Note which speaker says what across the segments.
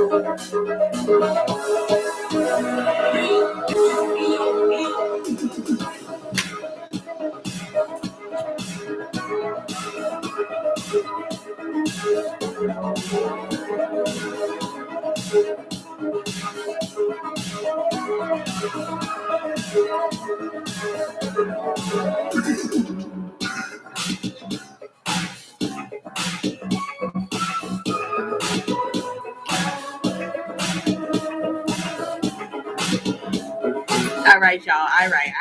Speaker 1: All right, y'all. All right.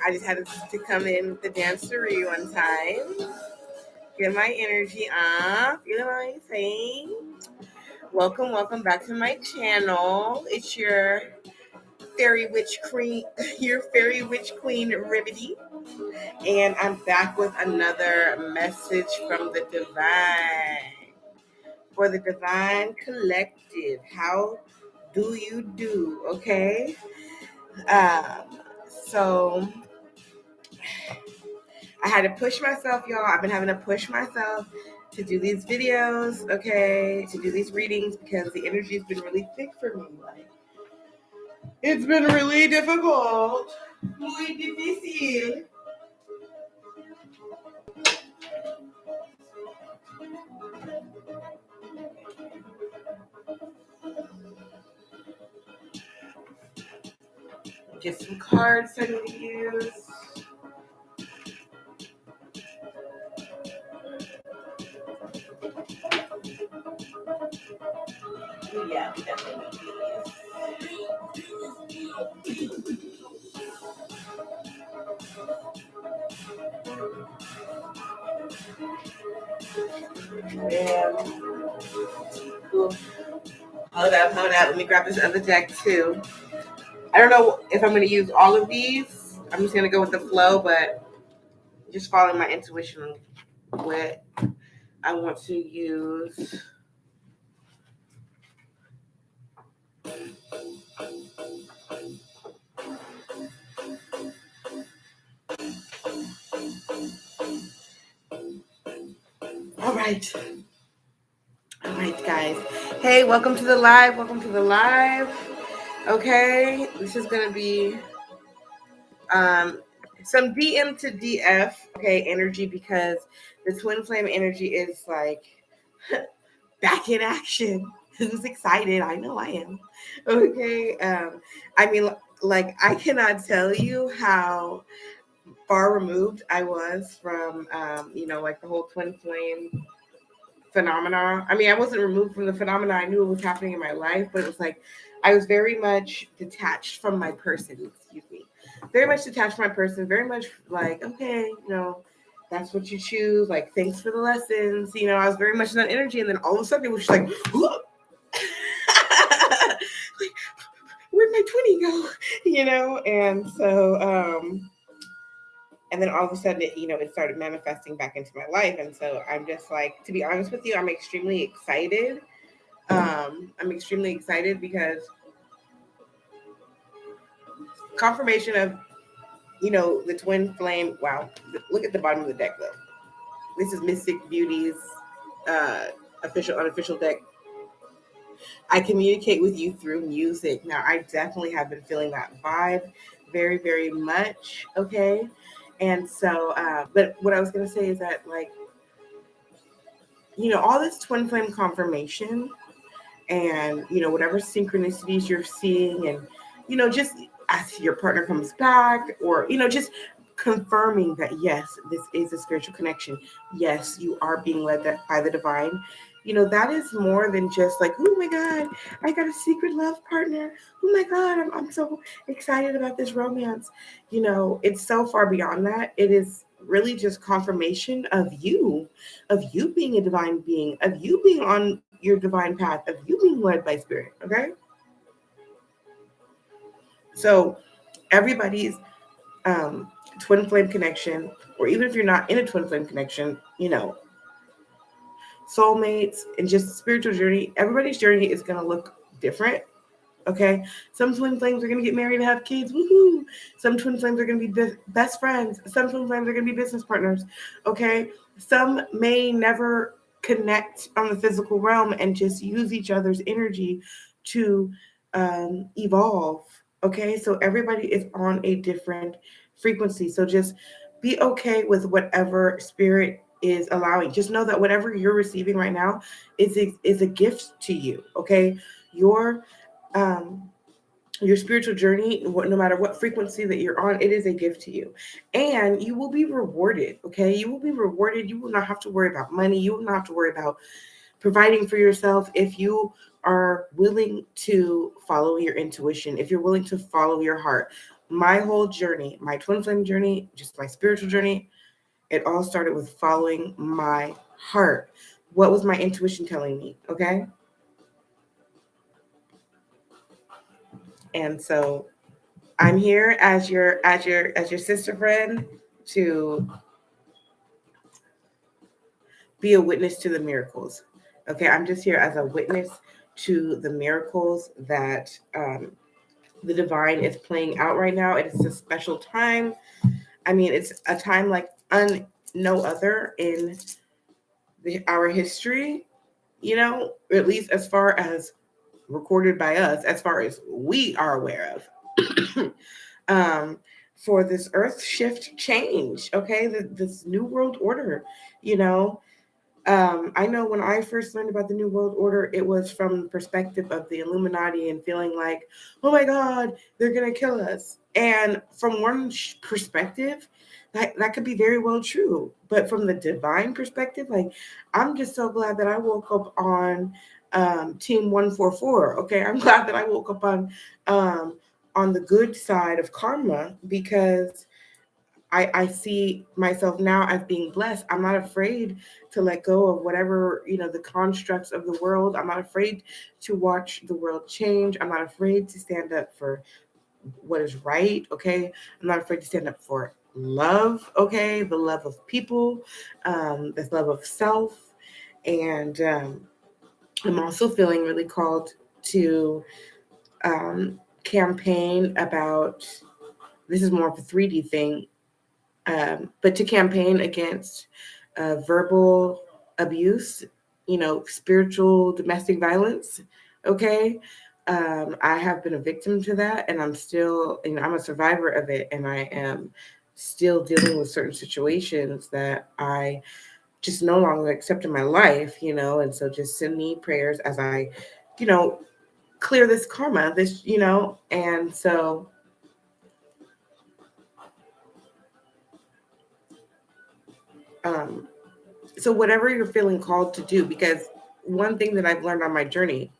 Speaker 1: I just had to come in with the dancery one time. Get my energy up. You know what I'm saying? Welcome back to my channel. It's your fairy witch queen, Remedy. And I'm back with another message from the divine. For the divine collective. How do you do? Okay. So I had to push myself, y'all. I've been having to push myself to do these videos, okay, to do these readings because the energy has been really thick for me. Like, it's been really difficult. Muy difícil. Get some cards I need to use. Yeah, we definitely need these. Yeah. Cool. Hold up. Let me grab this other deck too. I don't know if I'm going to use all of these. I'm just going to go with the flow, but just following my intuition on what I want to use. All right, guys. Hey, welcome to the live. Okay, this is going to be some DM to DF, okay, energy, because the twin flame energy is like back in action. Who's excited? I know I am. Okay. I mean, like, I cannot tell you how far removed I was from, like the whole twin flame phenomena. I mean, I wasn't removed from the phenomena. I knew it was happening in my life, but it was like I was very much detached from my person. Very much detached from my person. Very much like, okay, that's what you choose. Like, thanks for the lessons. I was very much in that energy, and then all of a sudden it was just like, like, where'd my 20 go? And so, and then all of a sudden it started manifesting back into my life. And so I'm just like, to be honest with you, I'm extremely excited. Because confirmation of, the twin flame. Wow. Look at the bottom of the deck though. This is Mystic Beauty's unofficial deck. I communicate with you through music. Now, I definitely have been feeling that vibe very, very much. Okay. And so, but what I was going to say is that, like, all this twin flame confirmation and, whatever synchronicities you're seeing and, just as your partner comes back or, just confirming that, yes, this is a spiritual connection. Yes, you are being led by the divine. That is more than just like, oh my God, I got a secret love partner. Oh my God, I'm so excited about this romance. It's so far beyond that. It is really just confirmation of you being a divine being, of you being on your divine path, of you being led by spirit. Okay. So everybody's twin flame connection, or even if you're not in a twin flame connection, soulmates and just spiritual journey, everybody's journey is going to look different. Okay. Some twin flames are going to get married and have kids. Woohoo. Some twin flames are going to be best friends. Some twin flames are going to be business partners. Okay. Some may never connect on the physical realm and just use each other's energy to evolve. Okay, so everybody is on a different frequency. So just be okay with whatever spirit is allowing. Just know that whatever you're receiving right now is a gift to you. Okay, your um, your spiritual journey, no matter what frequency that you're on, it is a gift to you, and you will be rewarded. Okay, you will be rewarded. You will not have to worry about money. You will not have to worry about providing for yourself if you are willing to follow your intuition, if you're willing to follow your heart. My whole journey, my twin flame journey, just my spiritual journey, it all started with following my heart. What was my intuition telling me? Okay. And so I'm here as your sister friend to be a witness to the miracles. Okay, I'm just here as a witness to the miracles that the divine is playing out right now. It is a special time. I mean, it's a time like no other in our history, or at least as far as recorded by us, as far as we are aware of. For this earth shift change, okay, this new world order, you know. I know when I first learned about the New World Order, it was from the perspective of the Illuminati and feeling like, oh my God, they're going to kill us. And from one perspective, that could be very well true. But from the divine perspective, like, I'm just so glad that I woke up on Team 144. Okay, I'm glad that I woke up on the good side of karma, because I see myself now as being blessed. I'm not afraid to let go of whatever, the constructs of the world. I'm not afraid to watch the world change. I'm not afraid to stand up for what is right. Okay. I'm not afraid to stand up for love. Okay. The love of people, this love of self. And I'm also feeling really called to campaign about, this is more of a 3D thing, but to campaign against verbal abuse, spiritual domestic violence. Okay. I have been a victim to that, and I'm still, I'm a survivor of it, and I am still dealing with certain situations that I just no longer accept in my life, and so just send me prayers as I, you know, clear this karma, and so um so whatever you're feeling called to do, because one thing that I've learned on my journey,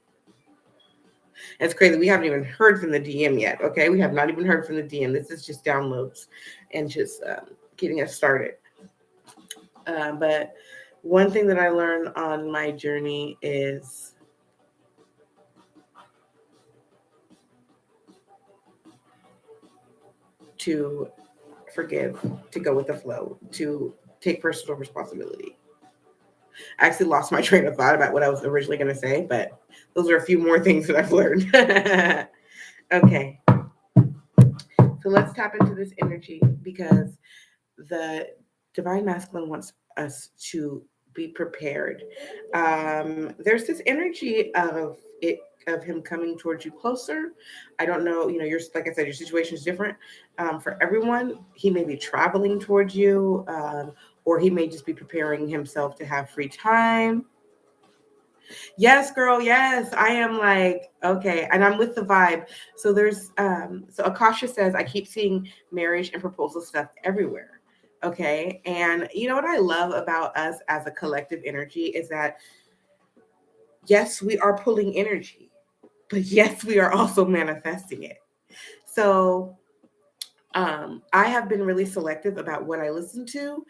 Speaker 1: it's crazy, we haven't even heard from the DM yet. Okay, we have not even heard from the DM. This is just downloads and just getting us started. But one thing that I learned on my journey is to forgive, to go with the flow, to take personal responsibility. I actually lost my train of thought about what I was originally going to say, but those are a few more things that I've learned. Okay. So let's tap into this energy, because the divine masculine wants us to be prepared. There's this energy of him coming towards you closer. I don't know, your, like I said, your situation is different for everyone. He may be traveling towards you, or he may just be preparing himself to have free time. Yes, girl. Yes, I am like, okay. And I'm with the vibe. So so Akasha says, I keep seeing marriage and proposal stuff everywhere. Okay. And you know what I love about us as a collective energy is that, yes, we are pulling energy, but yes, we are also manifesting it. So I have been really selective about what I listen to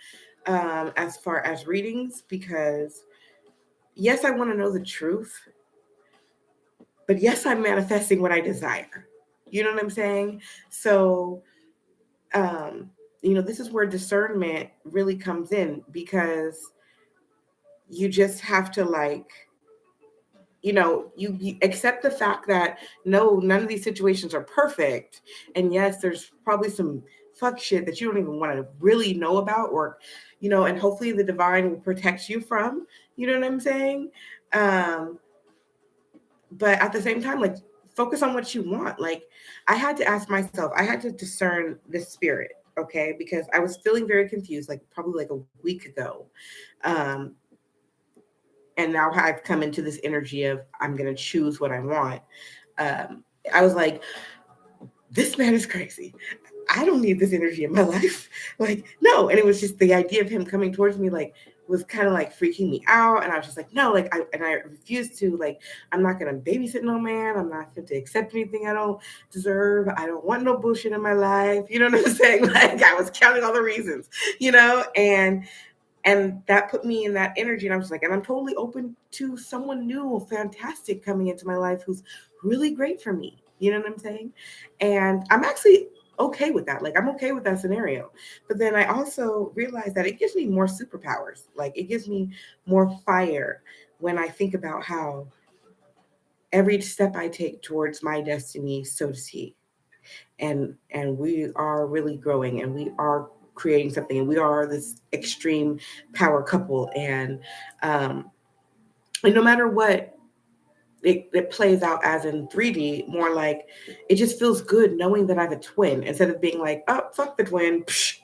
Speaker 1: as far as readings, because yes, I want to know the truth, but yes, I'm manifesting what I desire. You know what I'm saying? So, this is where discernment really comes in, because you just have to, like, you accept the fact that no, none of these situations are perfect. And yes, there's probably some fuck shit that you don't even want to really know about, or, and hopefully the divine will protect you from, you know what I'm saying? But at the same time, like, focus on what you want. Like, I had to ask myself, I had to discern the spirit, okay? Because I was feeling very confused, like probably like a week ago. And now I've come into this energy of I'm going to choose what I want. I was like, this man is crazy. I don't need this energy in my life. Like, no. And it was just the idea of him coming towards me, like, was kind of like freaking me out. And I was just like, no, like, I refused to, like, I'm not going to babysit no man. I'm not going to accept anything I don't deserve. I don't want no bullshit in my life. You know what I'm saying? Like, I was counting all the reasons, and that put me in that energy. And I was like, and I'm totally open to someone new, fantastic, coming into my life who's really great for me. You know what I'm saying? And I'm actually okay with that. Like, I'm okay with that scenario. But then I also realized that it gives me more superpowers. Like, it gives me more fire when I think about how every step I take towards my destiny, so does he. And we are really growing, and we are creating something, and we are this extreme power couple. And no matter what it plays out as in 3D, more like it just feels good knowing that I have a twin instead of being like, oh, fuck the twin. Psh.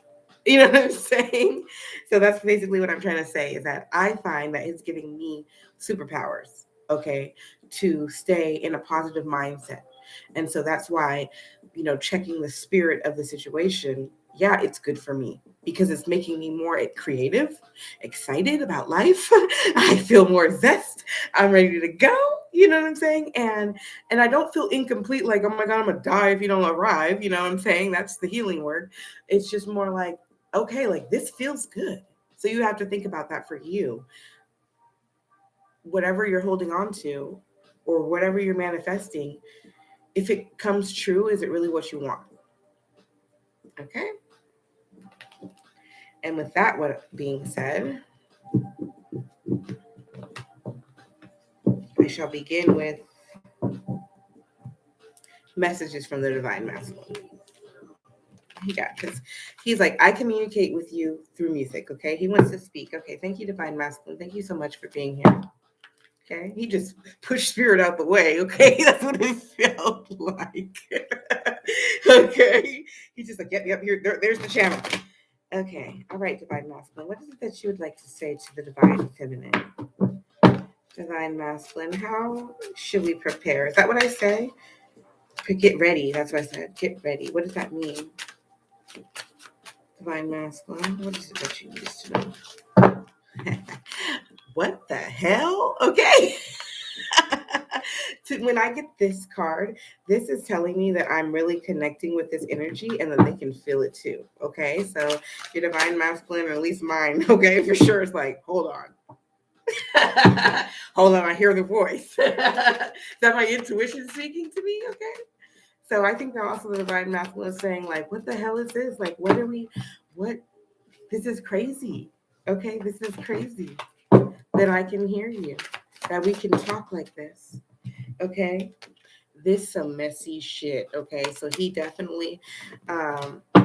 Speaker 1: You know what I'm saying? So that's basically what I'm trying to say, is that I find that it's giving me superpowers, okay, to stay in a positive mindset. And so that's why, checking the spirit of the situation, yeah, it's good for me because it's making me more creative, excited about life. I feel more zest. I'm ready to go. You know what I'm saying? And I don't feel incomplete, like, oh my God, I'm gonna die if you don't arrive. You know what I'm saying? That's the healing word. It's just more like, okay, like, this feels good. So you have to think about that for you. Whatever you're holding on to or whatever you're manifesting, if it comes true, is it really what you want? Okay. And with that being said, I shall begin with messages from the divine masculine. Because he's like, I communicate with you through music. Okay. He wants to speak. Okay. Thank you, divine masculine. Thank you so much for being here. Okay. He just pushed spirit out the way. Okay. That's what it felt like. Okay. He's just like, yep, here. There's the channel. Okay. All right, divine masculine. What is it that you would like to say to the divine feminine? Divine masculine, how should we prepare? Is that what I say? Get ready. That's what I said. Get ready. What does that mean? Divine masculine, what is it that you need to know? What the hell? Okay. When I get this card, this is telling me that I'm really connecting with this energy and that they can feel it too. Okay. So your divine masculine, or at least mine, okay, for sure, it's like, hold on. Hold on, I hear the voice. Is that my intuition speaking to me? Okay. So I think that also the divine masculine is saying, like, what the hell is this? Like, what this is crazy. Okay, this is crazy that I can hear you, that we can talk like this. Okay, this some messy shit. Okay, so he definitely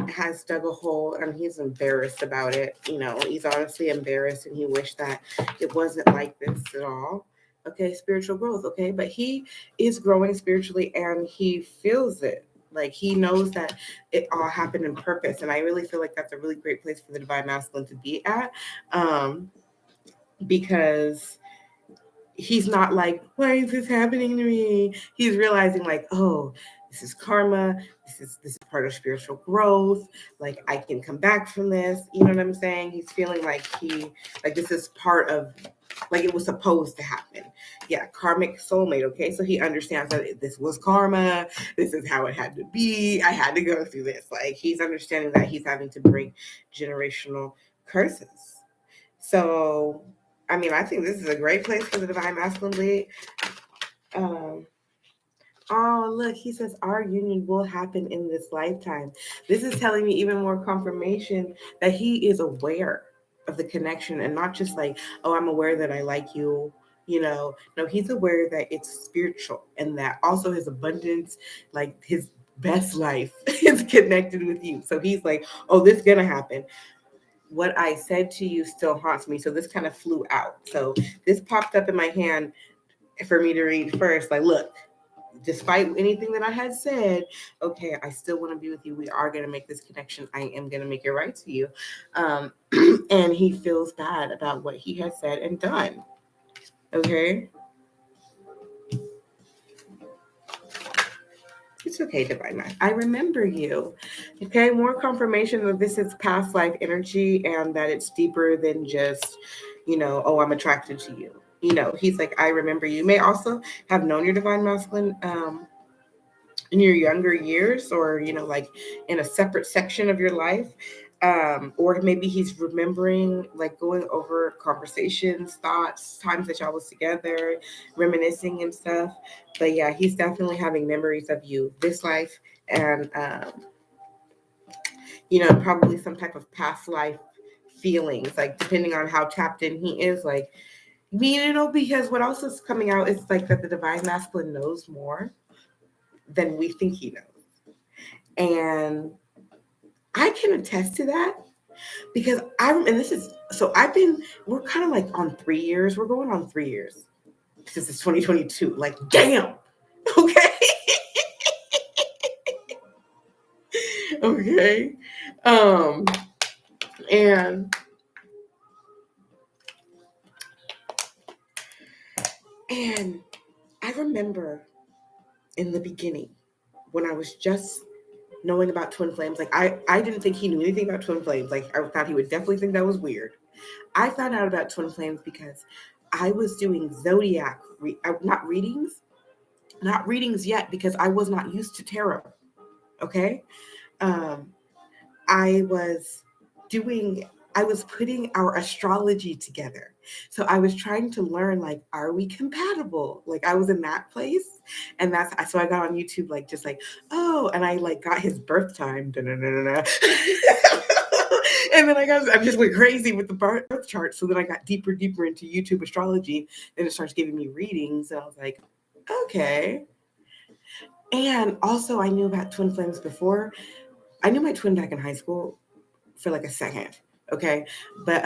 Speaker 1: has dug a hole, and he's embarrassed about it. He's honestly embarrassed, and he wished that it wasn't like this at all. Okay, spiritual growth. Okay, but he is growing spiritually, and he feels it. Like, he knows that it all happened in purpose. And I really feel like that's a really great place for the divine masculine to be at, because he's not like, why is this happening to me? He's realizing, like, oh, this is karma. This is part of spiritual growth. Like, I can come back from this. You know what I'm saying? He's feeling like this is part of, like, it was supposed to happen. Yeah, karmic soulmate. Okay, so he understands that this was karma. This is how it had to be. I had to go through this. Like, he's understanding that he's having to break generational curses. So, I mean, I think this is a great place for the divine masculine lead. Oh, look, he says our union will happen in this lifetime. This is telling me even more confirmation that he is aware of the connection, and not just like, oh, I'm aware that I like you. No, he's aware that it's spiritual, and that also his abundance, like his best life, is connected with you. So he's like, oh, this is gonna happen. What I said to you still haunts me. So this kind of flew out. So this popped up in my hand for me to read first. Like, look, despite anything that I had said, okay, I still want to be with you. We are going to make this connection. I am going to make it right to you. And he feels bad about what he has said and done. Okay. It's okay, Divine Mind. I remember you. Okay, more confirmation that this is past life energy and that it's deeper than just, oh, I'm attracted to you. He's like, I remember you. You may also have known your divine masculine in your younger years, or like in a separate section of your life, or maybe he's remembering, like, going over conversations, thoughts, times that y'all was together, reminiscing and stuff. But yeah, he's definitely having memories of you this life, and probably some type of past life feelings, like depending on how tapped in he is, like, because what else is coming out is like that the divine masculine knows more than we think he knows. And I can attest to that because we're kind of like on 3 years. We're going on 3 years since it's 2022. Like, damn. Okay. Okay. And I remember in the beginning when I was just knowing about twin flames, like I didn't think he knew anything about twin flames. Like, I thought he would definitely think that was weird. I found out about twin flames because I was doing zodiac, not readings yet, because I was not used to tarot. Okay. I was putting our astrology together. So I was trying to learn, like, are we compatible? Like, I was in that place. And so I got on YouTube, like, just like, oh, and I like got his birth time. And then I just went crazy with the birth chart. So then I got deeper into YouTube astrology. Then it starts giving me readings. And I was like, okay. And also, I knew about twin flames before. I knew my twin back in high school for like a second. Okay. But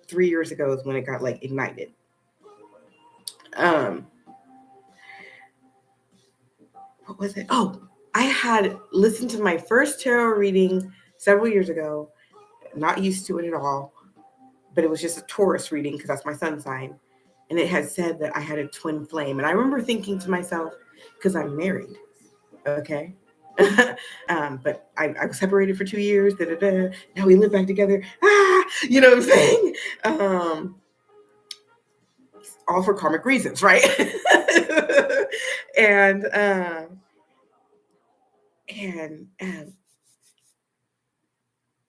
Speaker 1: 3 years ago is when it got like ignited. What was it? Oh, I had listened to my first tarot reading several years ago, not used to it at all, but it was just a Taurus reading because that's my sun sign. And it had said that I had a twin flame. And I remember thinking to myself, because I'm married, okay? But I was separated for 2 years. Now we live back together. You know what I'm saying? All for karmic reasons, right? and I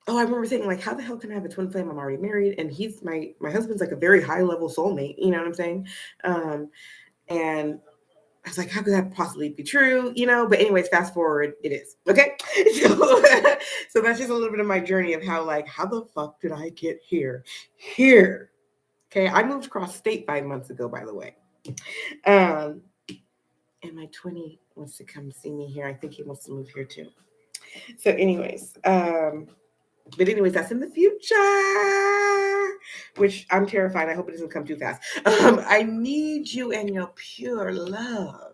Speaker 1: remember thinking, like, how the hell can I have a twin flame? I'm already married, and he's my husband's like a very high level soulmate. You know what I'm saying? And I was like, how could that possibly be true? But anyways, fast forward, it is. Okay. So that's just a little bit of my journey of how the fuck did I get here? Okay. I moved across state 5 months ago, by the way. And my 20 wants to come see me here. I think he wants to move here too. So anyways, that's in the future, which I'm terrified. I hope it doesn't come too fast. I need you and your pure love.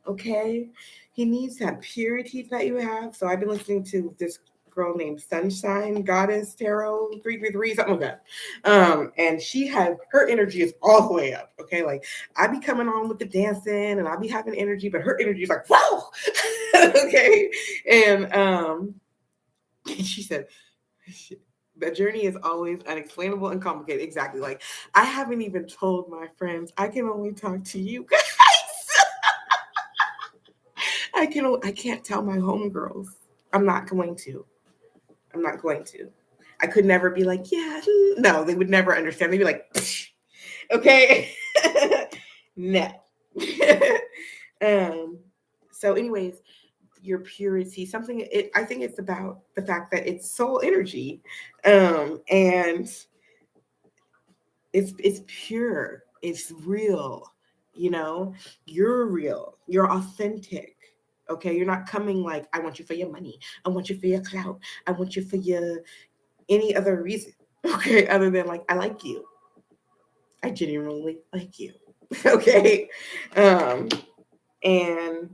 Speaker 1: Okay? He needs that purity that you have. So I've been listening to this girl named Sunshine Goddess Tarot 333, something like that. And her energy is all the way up. Okay, like I be coming on with the dancing and I be having energy, but her energy is like, whoa. Okay. And she said, the journey is always unexplainable and complicated. Exactly. Like, I haven't even told my friends. I can only talk to you guys. I can't tell my homegirls. I'm not going to. I could never be like, yeah, no, they would never understand. They'd be like, psh. Okay. No. So anyways, your purity, I think it's about the fact that it's soul energy. And it's pure, it's real, you're real, you're authentic. Okay, you're not coming like, I want you for your money, I want you for your clout, I want you for your any other reason. Okay, other than like, I like you. I genuinely like you. Okay. And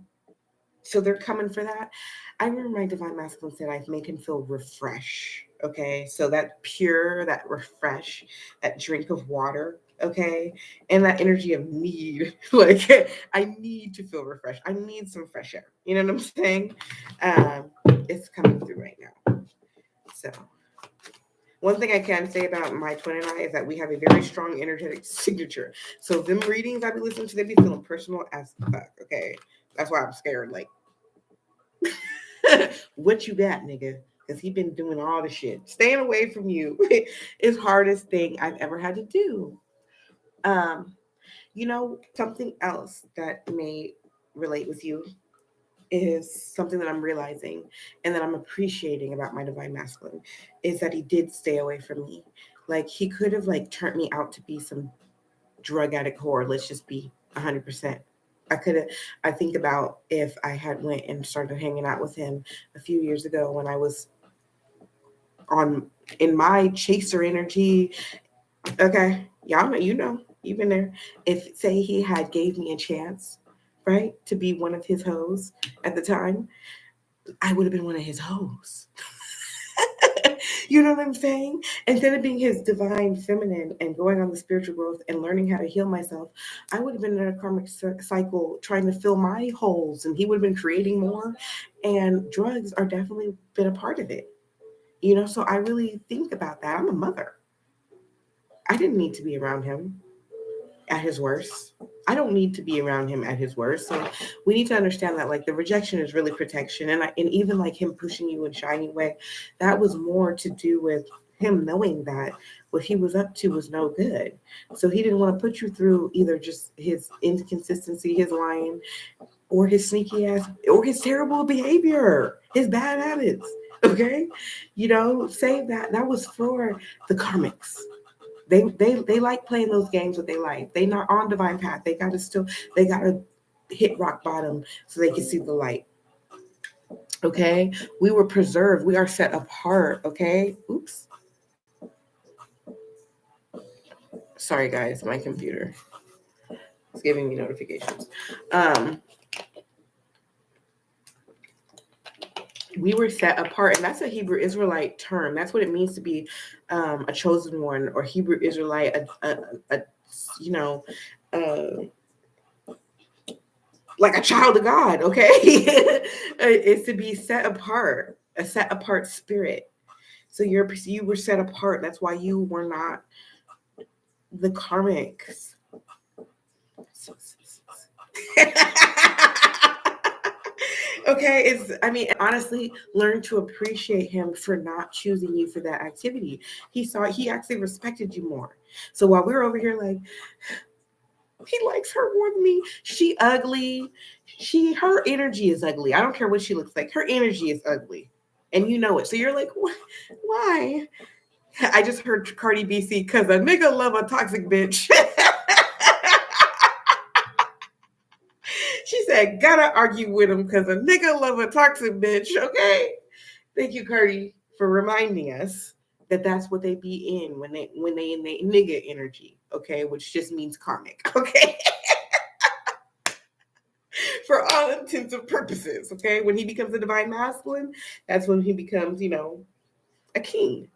Speaker 1: so they're coming for that. I remember my divine masculine said I've made him feel refresh. Okay. So that pure, that refresh, that drink of water. Okay. And that energy of need. Like, I need to feel refreshed. I need some fresh air. You know what I'm saying? Um, it's coming through right now. So one thing I can say about my twin and I is that we have a very strong energetic signature. So them readings I be listening to, they be feeling personal as fuck. Okay. That's why I'm scared. Like, what you got, nigga? Because he been doing all the shit. Staying away from you is hardest thing I've ever had to do. Um, something else that may relate with you is something that I'm realizing and that I'm appreciating about my divine masculine is that he did stay away from me. Like, he could have like turned me out to be some drug addict whore. Let's just be 100%. I think about if I had went and started hanging out with him a few years ago when I was on in my chaser energy. Okay, y'all know, you've been there. If say he had gave me a chance, right, to be one of his hoes at the time, I would have been one of his hoes. You know what I'm saying? Instead of being his divine feminine and going on the spiritual growth and learning how to heal myself, I would have been in a karmic cycle trying to fill my holes, and he would have been creating more. And drugs are definitely been a part of it. So I really think about that. I'm a mother. I didn't need to be around him at his worst. I don't need to be around him at his worst. So we need to understand that like the rejection is really protection. And even like him pushing you and shying away, that was more to do with him knowing that what he was up to was no good. So he didn't want to put you through either just his inconsistency, his lying, or his sneaky ass, or his terrible behavior, his bad habits. Okay? Save that. That was for the karmics. They like playing those games with their life. They not on divine path. They gotta hit rock bottom so they can see the light. Okay, we were preserved. We are set apart. Okay, oops. Sorry guys, my computer is giving me notifications. We were set apart, and that's a Hebrew Israelite term. That's what it means to be a chosen one or Hebrew Israelite. Like a child of God, okay? Is to be set apart, a set apart spirit. So you were set apart. That's why you were not the karmics. Okay, honestly, learn to appreciate him for not choosing you for that activity. He actually respected you more. So while we're over here like, he likes her more than me. She ugly. Her energy is ugly. I don't care what she looks like. Her energy is ugly. And you know it. So you're like, why? I just heard Cardi B say, because a nigga love a toxic bitch. She said, gotta argue with him because a nigga love a toxic bitch. Okay. Thank you, Cardi, for reminding us that that's what they be in when they in their nigga energy. Okay. Which just means karmic. Okay. For all intents and purposes, okay? When he becomes a divine masculine, that's when he becomes, a king.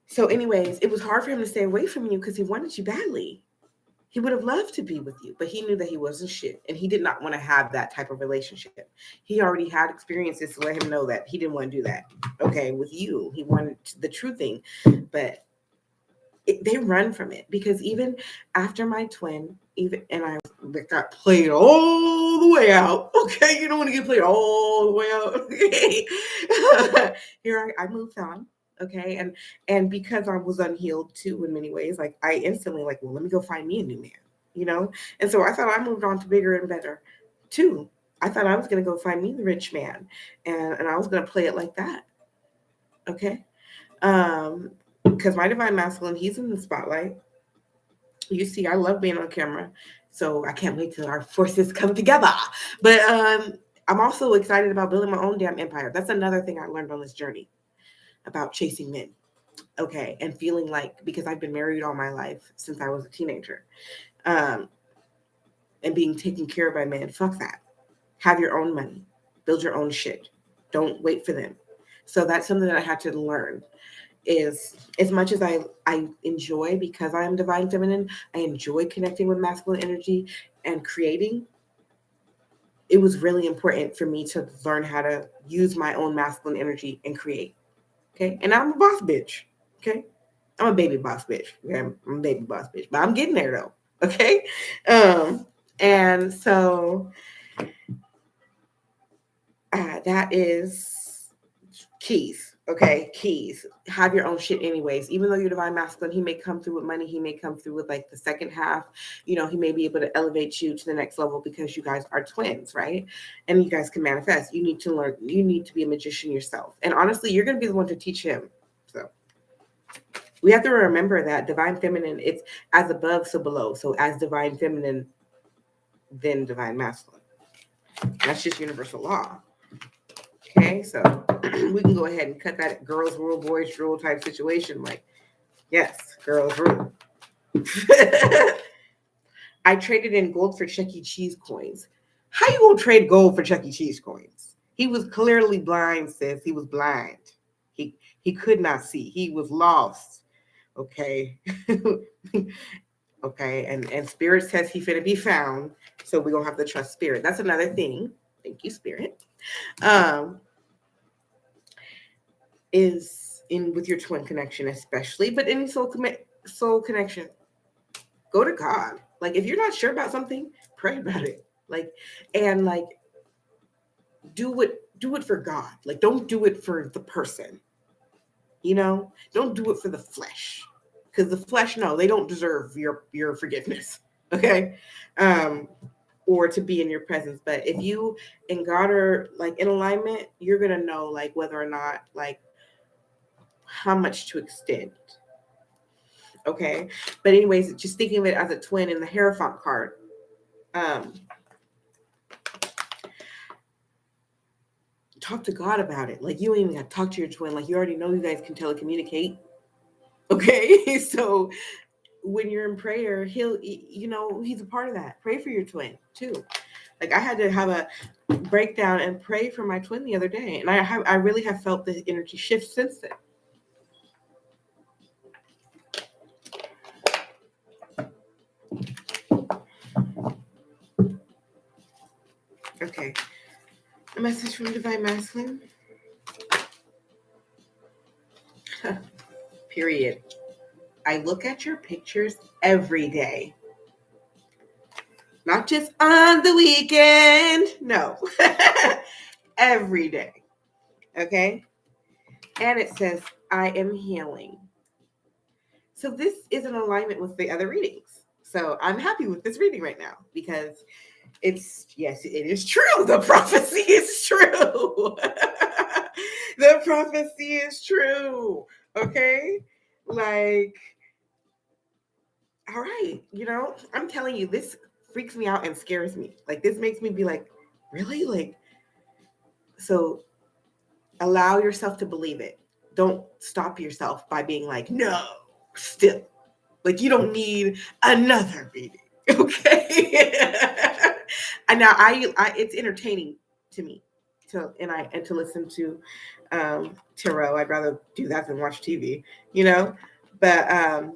Speaker 1: So anyways, it was hard for him to stay away from you because he wanted you badly. He would have loved to be with you, but he knew that he wasn't shit, and he did not want to have that type of relationship. He already had experiences to let him know that he didn't want to do that. Okay, with you, he wanted the true thing, but they run from it because even after my twin, I got played all the way out. Okay, you don't want to get played all the way out. Okay, here I moved on. Okay, and because I was unhealed too in many ways, like I instantly like, well, let me go find me a new man, And so I thought I moved on to bigger and better too. I thought I was gonna go find me the rich man, and I was gonna play it like that. Okay. Because my divine masculine, he's in the spotlight. You see, I love being on camera, so I can't wait till our forces come together. But I'm also excited about building my own damn empire. That's another thing I learned on this journey about chasing men. Okay, and feeling like, because I've been married all my life since I was a teenager, and being taken care of by men. Fuck that. Have your own money. Build your own shit. Don't wait for them. So that's something that I had to learn. Is as much as I enjoy, because I am divine feminine, I enjoy connecting with masculine energy and creating. It was really important for me to learn how to use my own masculine energy and create. Okay, and I'm a boss bitch. Okay, I'm a baby boss bitch. Okay? I'm a baby boss bitch, but I'm getting there though. Okay, and so that is keys. Okay, keys. Have your own shit anyways. Even though you're divine masculine, he may come through with money. He may come through with like the second half. You know, he may be able to elevate you to the next level because you guys are twins, right? And you guys can manifest. You need to learn. You need to be a magician yourself. And honestly, you're going to be the one to teach him. So we have to remember that divine feminine, it's as above, so below. So as divine feminine, then divine masculine. That's just universal law. Okay, so we can go ahead and cut that girls rule, boys rule type situation. Like, yes, girls rule. I traded in gold for Chuck E. Cheese coins. How you gonna trade gold for Chuck E. Cheese coins? He was clearly blind, sis. He was blind. He could not see. He was lost. Okay. Okay, and Spirit says he finna be found. So we're gonna have to trust Spirit. That's another thing. Thank you, Spirit. Is in with your twin connection, especially, but any soul connection, go to God. Like, if you're not sure about something, pray about it. Like, and like, do it for God. Like, don't do it for the person. You know, don't do it for the flesh, because the flesh, no, they don't deserve your forgiveness. Okay, or to be in your presence. But if you and God are like in alignment, you're gonna know like whether or not like how much to extend. Okay, but anyways, just thinking of it as a twin in the Hierophant card. Talk to God about it. Like, you ain't even got to talk to your twin. Like, you already know you guys can telecommunicate. Okay, so when you're in prayer, he'll, you know, he's a part of that. Pray for your twin too. Like, I had to have a breakdown and pray for my twin the other day, and I really have felt the energy shift since then. Okay, a message from Divine Masculine. Period. I look at your pictures every day. Not just on the weekend. No. Every day. Okay? And it says, I am healing. So this is in alignment with the other readings. So I'm happy with this reading right now because it's, yes, it is true. The prophecy is true. The prophecy is true. Okay? Like, all right, you know, I'm telling you, this freaks me out and scares me. Like, this makes me be like, really? Like, so allow yourself to believe it. Don't stop yourself by being like, no, still. Like, you don't need another reading. Okay. And now I it's entertaining to me to listen to tarot. I'd rather do that than watch TV, you know? But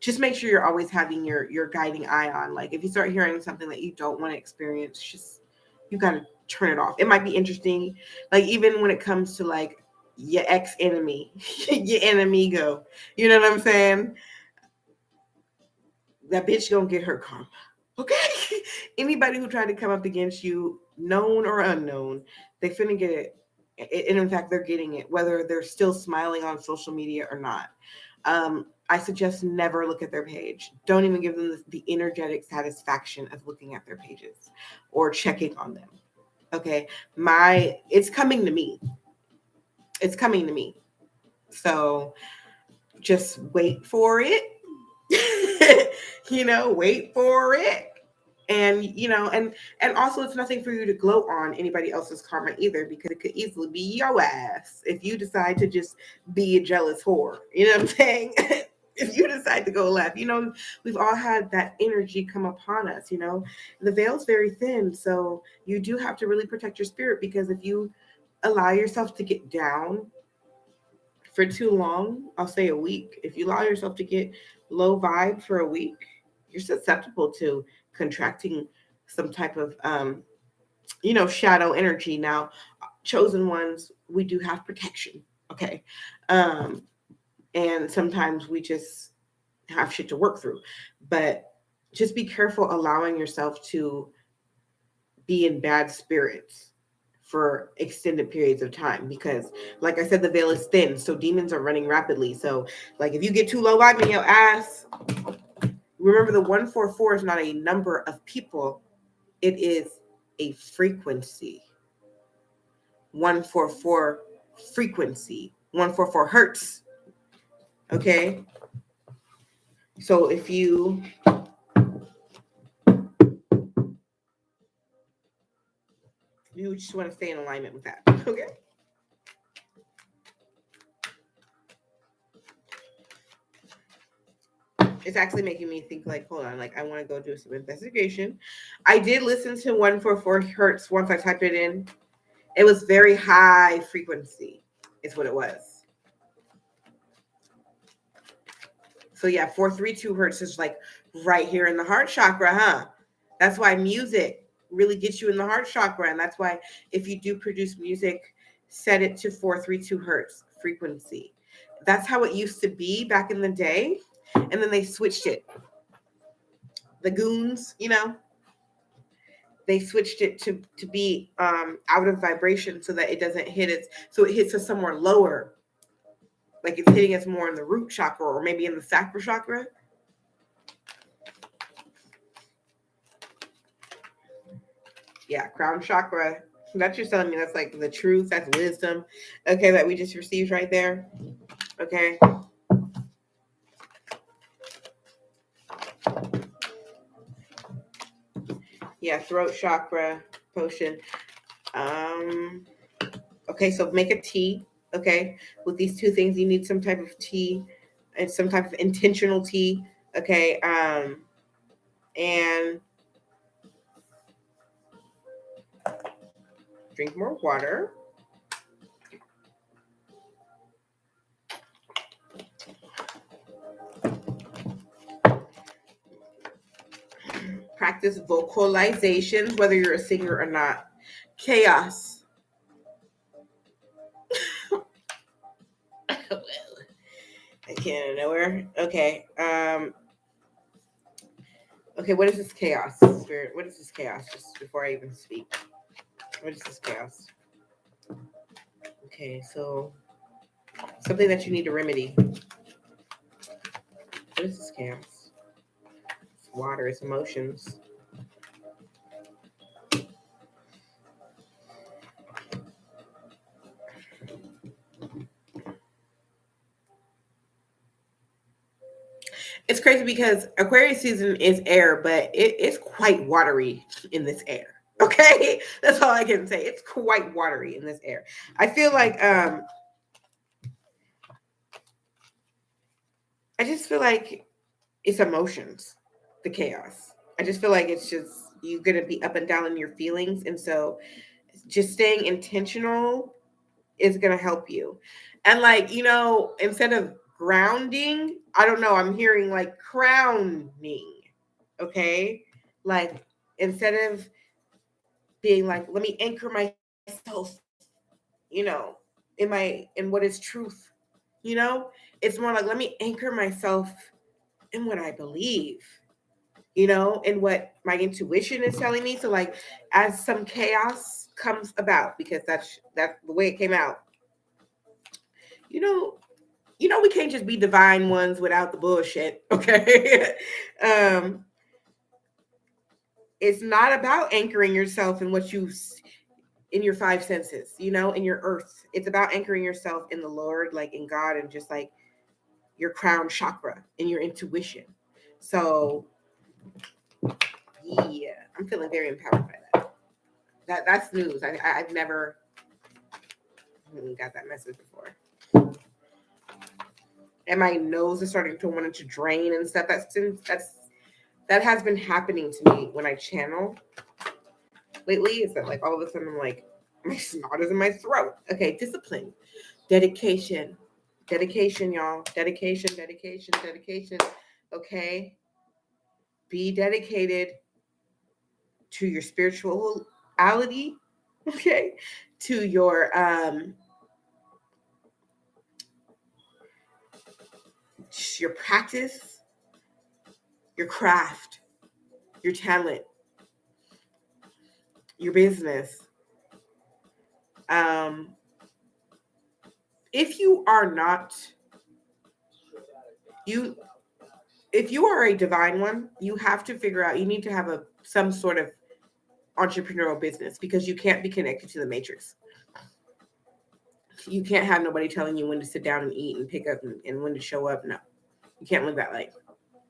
Speaker 1: just make sure you're always having your guiding eye on. Like, if you start hearing something that you don't want to experience, just, you got to turn it off. It might be interesting. Like, even when it comes to like your ex enemy, your enemigo, you know what I'm saying? That bitch gonna get her karma. Okay? Anybody who tried to come up against you, known or unknown, they finna get it. And in fact, they're getting it, whether they're still smiling on social media or not. I suggest never look at their page. Don't even give them the energetic satisfaction of looking at their pages or checking on them. Okay, it's coming to me. It's coming to me. So just wait for it. Wait for it. And and also it's nothing for you to gloat on anybody else's karma either, because it could easily be your ass if you decide to just be a jealous whore. You know what I'm saying? If you decide to go left, we've all had that energy come upon us. The veil's very thin, so you do have to really protect your spirit, because if you allow yourself to get down for too long, I'll say a week, if you allow yourself to get low vibe for a week, you're susceptible to contracting some type of shadow energy. Now, chosen ones, we do have protection, okay? And sometimes we just have shit to work through, but just be careful allowing yourself to be in bad spirits for extended periods of time, because like I said, the veil is thin, so demons are running rapidly. So like if you get too low vibe in your ass, remember the 144 is not a number of people, it is a frequency. 144 frequency, 144 hertz. Okay, so if you just want to stay in alignment with that. Okay. It's actually making me think, like, hold on, like I want to go do some investigation. I did listen to 144 hertz once I typed it in. It was very high frequency, is what it was. So yeah, 432 hertz is like right here in the heart chakra, huh? That's why music really gets you in the heart chakra. And that's why if you do produce music, set it to 432 hertz frequency. That's how it used to be back in the day. And then they switched it. The goons, they switched it to be out of vibration so that it doesn't hit it. So it hits us somewhere lower. Like it's hitting us more in the root chakra or maybe in the sacral chakra. Yeah, crown chakra. That's just telling me that's like the truth. That's wisdom. Okay, that we just received right there. Okay. Yeah, throat chakra potion. Okay, so make a tea. Okay, with these two things, you need some type of tea and some type of intentional tea. Okay, and drink more water. Practice vocalizations, whether you're a singer or not. Chaos. Well, I can't nowhere. Okay. Okay, what is this chaos? Spirit, what is this chaos? Just before I even speak. What is this chaos? Okay, so something that you need to remedy. What is this chaos? It's water, it's emotions. It's crazy because Aquarius season is air, but it's quite watery in this air. Okay, that's all I can say. It's quite watery in this air. I feel like I just feel like it's emotions, the chaos. I just feel like it's just you're gonna be up and down in your feelings, and so just staying intentional is gonna help you. And like instead of grounding, I don't know. I'm hearing like crowning. Okay, like instead of being like, let me anchor myself, in what is truth. It's more like let me anchor myself in what I believe. And what my intuition is telling me. So like as some chaos comes about, because that's the way it came out. We can't just be divine ones without the bullshit. Okay. It's not about anchoring yourself in what you in your five senses, in your earth. It's about anchoring yourself in the Lord, like in God, and just like your crown chakra and your intuition. So Yeah, I'm feeling very empowered by that. That's news. I've never got that message before. And my nose is starting to want to drain and stuff. That has been happening to me when I channel lately. Is that like all of a sudden I'm like, my snot is in my throat. Okay, discipline, dedication, y'all. Dedication. Okay, be dedicated to your spirituality. Okay, to your practice, your craft, your talent, your business. If you are not if you are a divine one, you have to figure out, you need to have some sort of entrepreneurial business, because you can't be connected to the matrix. You can't have nobody telling you when to sit down and eat and pick up and when to show up. No, you can't live that life.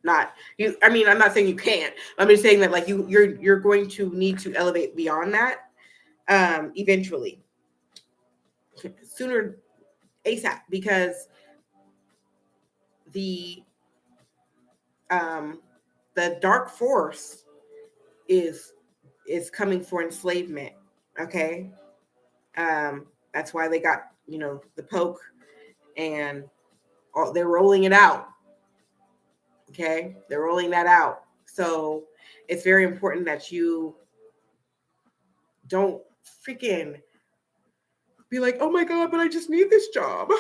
Speaker 1: Not you. I mean, I'm not saying you can't. I'm just saying that like you're going to need to elevate beyond that eventually, sooner, ASAP, because the dark force is coming for enslavement. Okay, that's why they got the poke, and they're rolling it out. Okay, they're rolling that out. So it's very important that you don't freaking be like, oh my God, but I just need this job.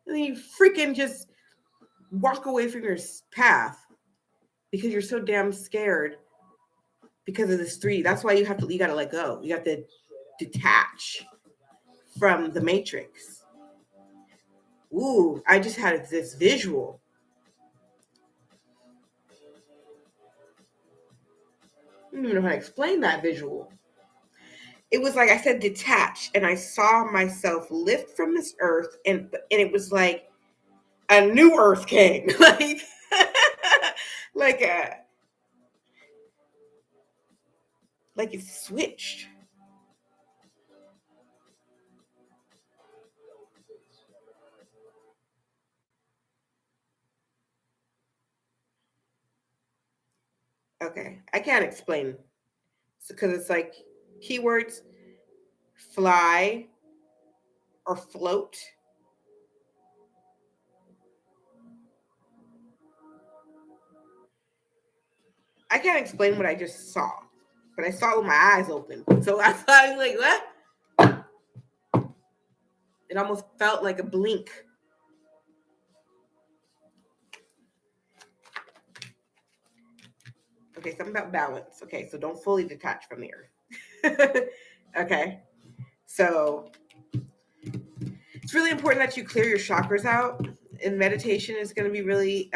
Speaker 1: And then you freaking just walk away from your path because you're so damn scared because of this 3D. That's why you got to let go. You have to detach from the matrix. Ooh, I just had this visual. I don't even know how to explain that visual. It was like I said, detach, and I saw myself lift from this earth, and it was like a new earth came, like it switched. Okay, I can't explain because it's like keywords: fly or float. I can't explain what I just saw, but I saw it with my eyes open. So that's why I was like, what? It almost felt like a blink. Okay, something about balance. Okay, so don't fully detach from the earth. Okay, so it's really important that you clear your chakras out, and meditation is going to be really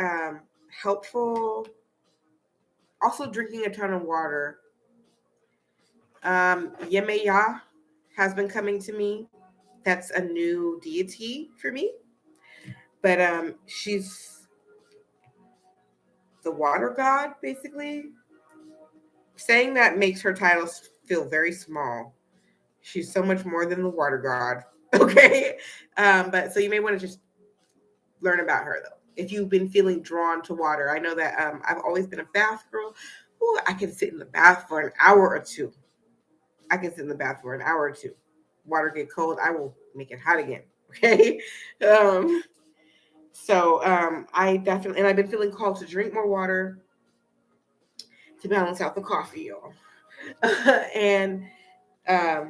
Speaker 1: helpful. Also, drinking a ton of water. Yemeya has been coming to me. That's a new deity for me, but she's the water god, basically. Saying that makes her title feel very small. She's so much more than the water god. Okay, but so you may want to just learn about her though. If you've been feeling drawn to water, I know that I've always been a bath girl. Ooh, I can sit in the bath for an hour or two. Water get cold, I will make it hot again. Okay. I definitely, and I've been feeling called to drink more water to balance out the coffee, y'all. And I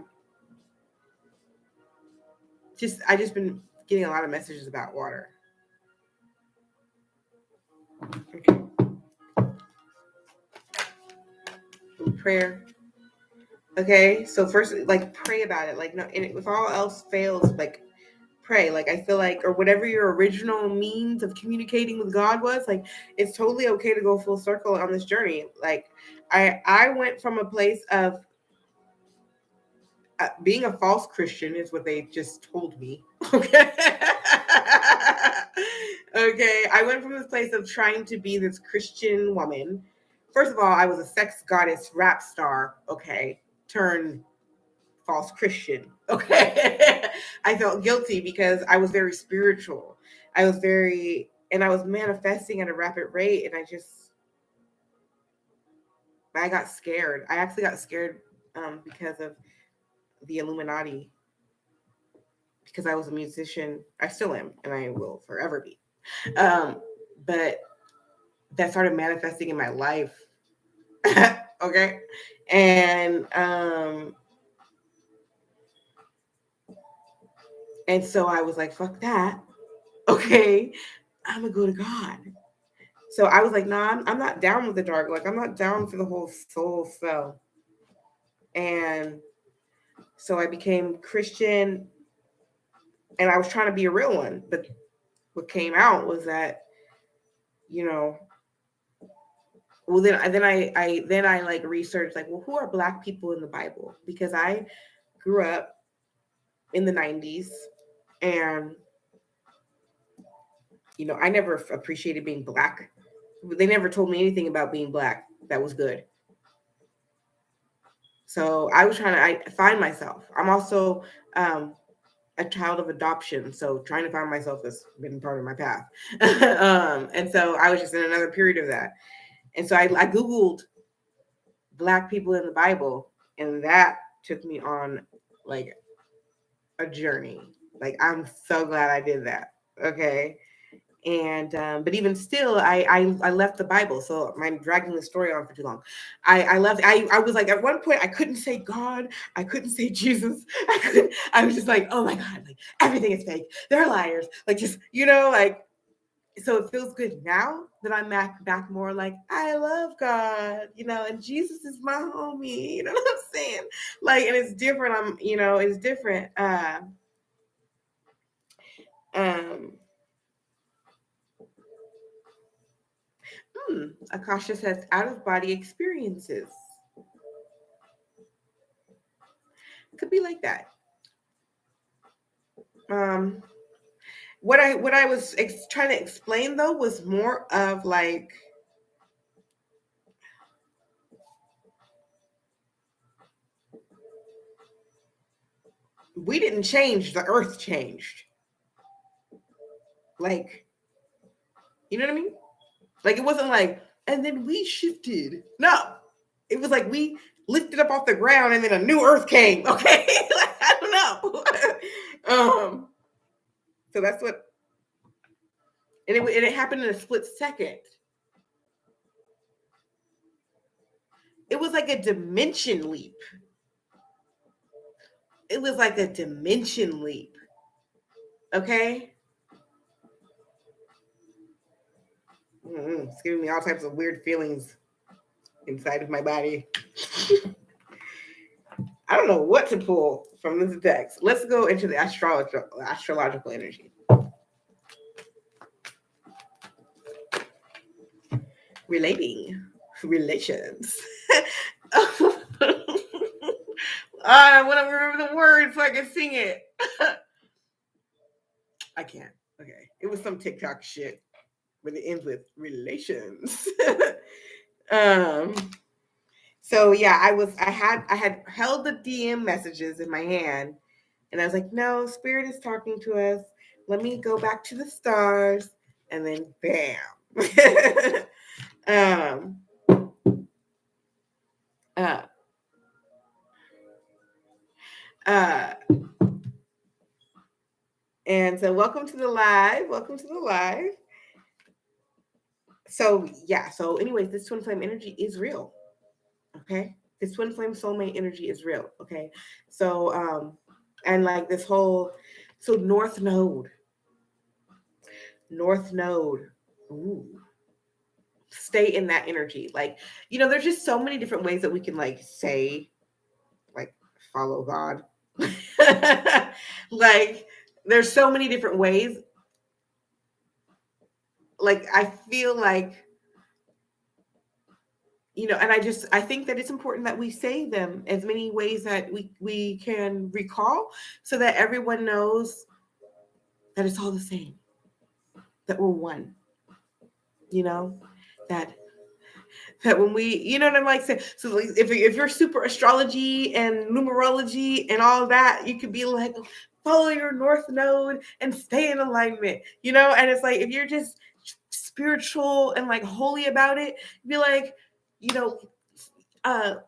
Speaker 1: just been getting a lot of messages about water. Okay. Prayer. Okay, so first, like, pray about it. Like, no, and if all else fails, like, pray. Like, I feel like, or whatever your original means of communicating with God was, like, it's totally okay to go full circle on this journey. Like, I went from a place of being a false Christian, is what they just told me. Okay. Okay, I went from this place of trying to be this Christian woman first of all, I was a sex goddess rap star, okay, turned false Christian, okay. I felt guilty because I was very spiritual. I was manifesting at a rapid rate, and I got scared. I actually got scared because of the Illuminati, because I was a musician. I still am, and I will forever be. But that started manifesting in my life. Okay. And so I was like, fuck that. Okay. I'm gonna go to God. So I was like, nah, I'm not down with the dark. Like, I'm not down for the whole soul spell. And so I became Christian, and I was trying to be a real one. But what came out was that, you know, well, then I like researched, like, well, who are Black people in the Bible? Because I grew up in the 90s, and I never appreciated being Black. They never told me anything about being Black that was good. So I was trying to find myself. I'm also a child of adoption, so trying to find myself has been part of my path. And so I was just in another period of that. And so I Googled Black people in the Bible, and that took me on like a journey. Like, I'm so glad I did that. Okay. And but even still, I left the Bible, so I'm dragging the story on for too long. I left. I was like, at one point I couldn't say God, I couldn't say Jesus. I was just like, oh my God, like everything is fake. They're liars. Like, just like. So it feels good now that I'm back more like, I love God, and Jesus is my homie. You know what I'm saying? Like, and it's different. It's different. Akasha says out of body experiences. Could be like that. What I was trying to explain though was more of like, we didn't change, the earth changed. Like, you know what I mean? Like, it wasn't like, and then we shifted. No, it was like we lifted up off the ground and then a new earth came. Okay. Like, I don't know. So that's what, and it happened in a split second. It was like a dimension leap. It was like a dimension leap. Okay. It's giving me all types of weird feelings inside of my body. I don't know what to pull from this text. Let's go into the astrological energy. Relations. I want to remember the words so I can sing it. I can't. Okay. It was some TikTok shit, but it ends with relations. So yeah, I had held the DM messages in my hand, and I was like, no, Spirit is talking to us. Let me go back to the stars. And then bam. And so welcome to the live. So yeah, so anyways, this twin flame energy is real. Okay. This twin flame soulmate energy is real. Okay. So and like this whole, so northnode. Ooh. Stay in that energy. Like, there's just so many different ways that we can like say, like, follow God. Like, there's so many different ways. Like, I feel like, and I think that it's important that we say them as many ways that we can recall, so that everyone knows that it's all the same, that we're one, that That when we, you know what I'm like saying? So like, if you're super astrology and numerology and all that, you could be like, follow your north node and stay in alignment, you know? And it's like, if you're just spiritual and like holy about it, be like, you know,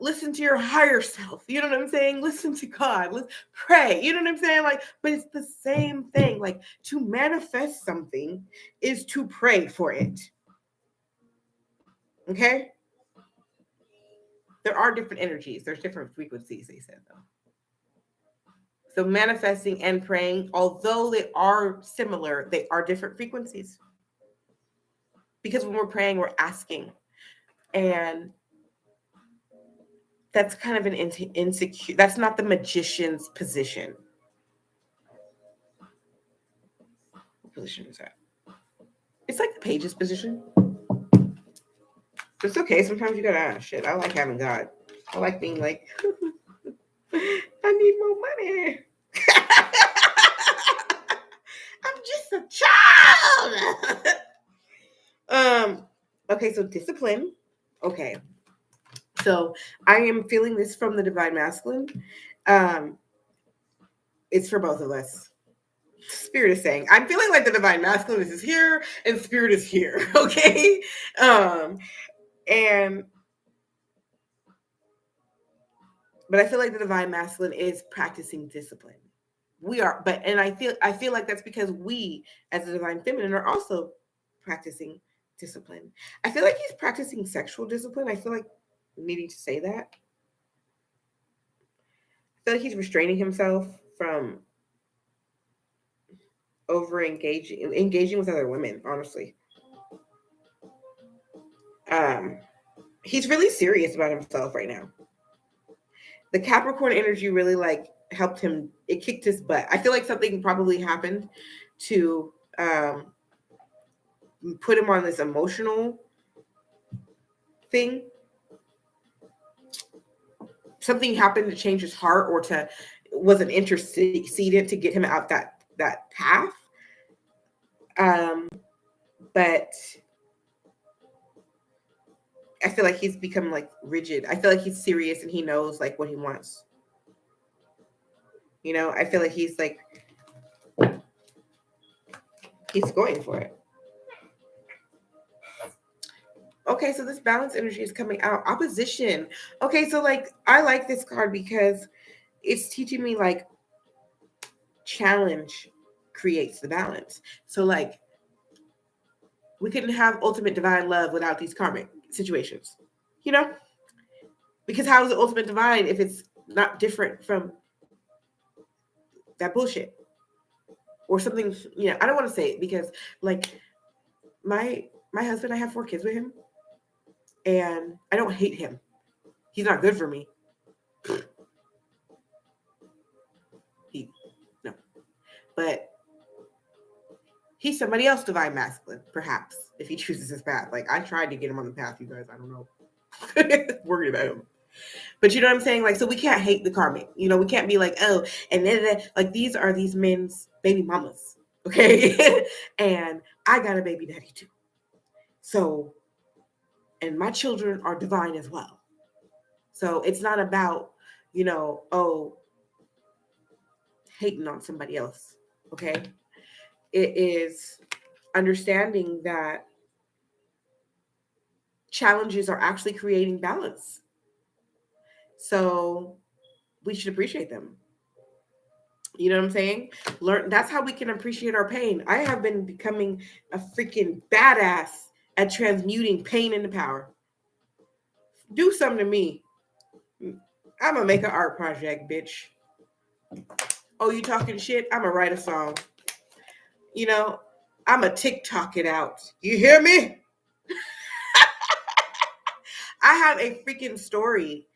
Speaker 1: listen to your higher self. You know what I'm saying? Listen to God. Let's pray. You know what I'm saying? Like, but it's the same thing. Like, to manifest something is to pray for it. Okay? There are different energies. There's different frequencies, they said, though. So manifesting and praying, although they are similar, they are different frequencies. Because when we're praying, we're asking. And that's kind of an insecure, that's not the magician's position. What position is that? It's like the page's position. It's okay. Sometimes you gotta shit. I like having God. I like being like, I need more money. I'm just a child. Okay, so discipline. Okay. So I am feeling this from the divine masculine. It's for both of us. Spirit is saying, I'm feeling like the divine masculine is here and spirit is here. Okay. But I feel like the divine masculine is practicing discipline. We are, and I feel like that's because we, as the divine feminine, are also practicing discipline. I feel like he's practicing sexual discipline. I feel like needing to say that. I feel like he's restraining himself from engaging with other women, honestly. He's really serious about himself right now. The Capricorn energy really like helped him. It kicked his butt. I feel like something probably happened to put him on this emotional thing. Something happened to change his heart or was an intercedent to get him out that path. But I feel like he's become like rigid. I feel like he's serious and he knows like what he wants. You know, I feel like he's going for it. Okay, so this balance energy is coming out. Opposition. Okay, so like I like this card because it's teaching me like challenge creates the balance. So like we couldn't have ultimate divine love without these karmic situations, you know? Because how is it ultimate divine if it's not different from that bullshit? Or something, you know, I don't want to say it because like my husband, I have 4 kids with him and I don't hate him. He's not good for me. No. But he's somebody else divine masculine, perhaps, if he chooses his path. Like I tried to get him on the path, you guys. I don't know. Worried about him. But you know what I'm saying? Like, so we can't hate the karmic. You know, we can't be like, oh, and then like these are these men's baby mamas. Okay. And I got a baby daddy too. So, and my children are divine as well. So it's not about, you know, oh, hating on somebody else. Okay. It is understanding that challenges are actually creating balance. So we should appreciate them. You know what I'm saying? That's how we can appreciate our pain. I have been becoming a freaking badass at transmuting pain into power. Do something to me. I'm gonna make an art project, bitch. Oh, you talking shit? I'm gonna write a song. You know, I'm gonna TikTok it out. You hear me? I have a freaking story.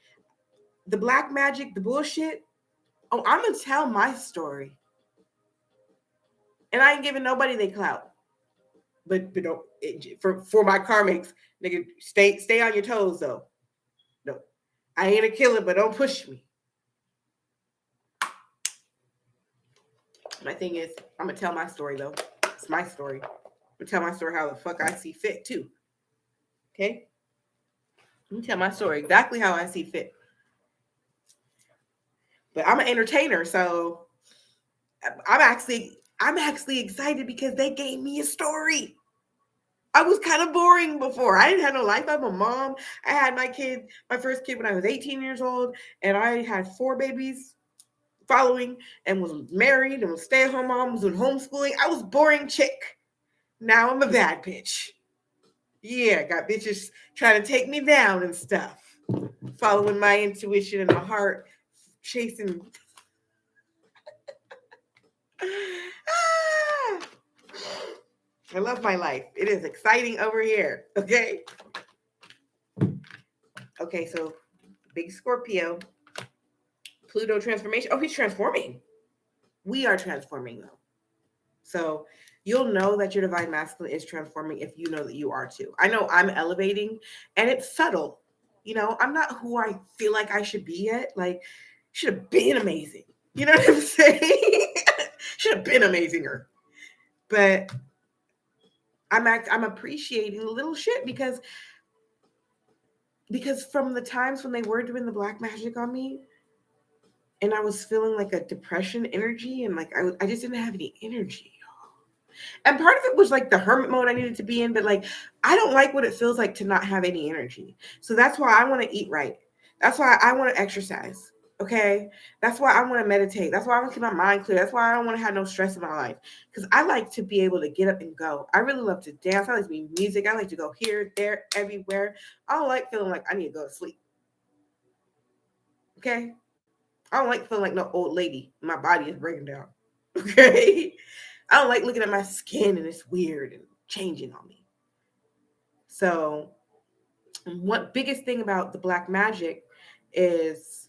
Speaker 1: The black magic, the bullshit. Oh, I'm gonna tell my story. And I ain't giving nobody they clout. But don't for my karmics, nigga, stay on your toes though. No, I ain't a killer, but don't push me. My thing is, I'm gonna tell my story though. It's my story. I'm gonna tell my story how the fuck I see fit too. Okay. Let me tell my story exactly how I see fit. But I'm an entertainer, so I'm actually excited because they gave me a story. I was kind of boring before. I didn't have no life. I'm a mom. I had my first kid when I was 18 years old, and I had 4 babies following, and was married and was stay-at-home mom, was doing homeschooling. I was boring chick. Now I'm a bad bitch. Yeah, got bitches trying to take me down and stuff. Following my intuition and my heart, chasing. Ah, I love my life. It is exciting over here. Okay. Okay, so big Scorpio, Pluto transformation. Oh, he's transforming. We are transforming though. So you'll know that your divine masculine is transforming if you know that you are too. I know I'm elevating and it's subtle. I'm not who I feel like I should be yet. Like, should have been amazing. You know what I'm saying? Should have been amazinger. But I'm appreciating the little shit because from the times when they were doing the black magic on me and I was feeling like a depression energy and like I just didn't have any energy. And part of it was like the hermit mode I needed to be in, but like I don't like what it feels like to not have any energy. So that's why I want to eat right. That's why I want to exercise. Okay. That's why I want to meditate. That's why I want to keep my mind clear. That's why I don't want to have no stress in my life. Because I like to be able to get up and go. I really love to dance. I like to be music. I like to go here, there, everywhere. I don't like feeling like I need to go to sleep. Okay. I don't like feeling like no old lady. My body is breaking down. Okay. I don't like looking at my skin and it's weird and changing on me. So, what biggest thing about the black magic is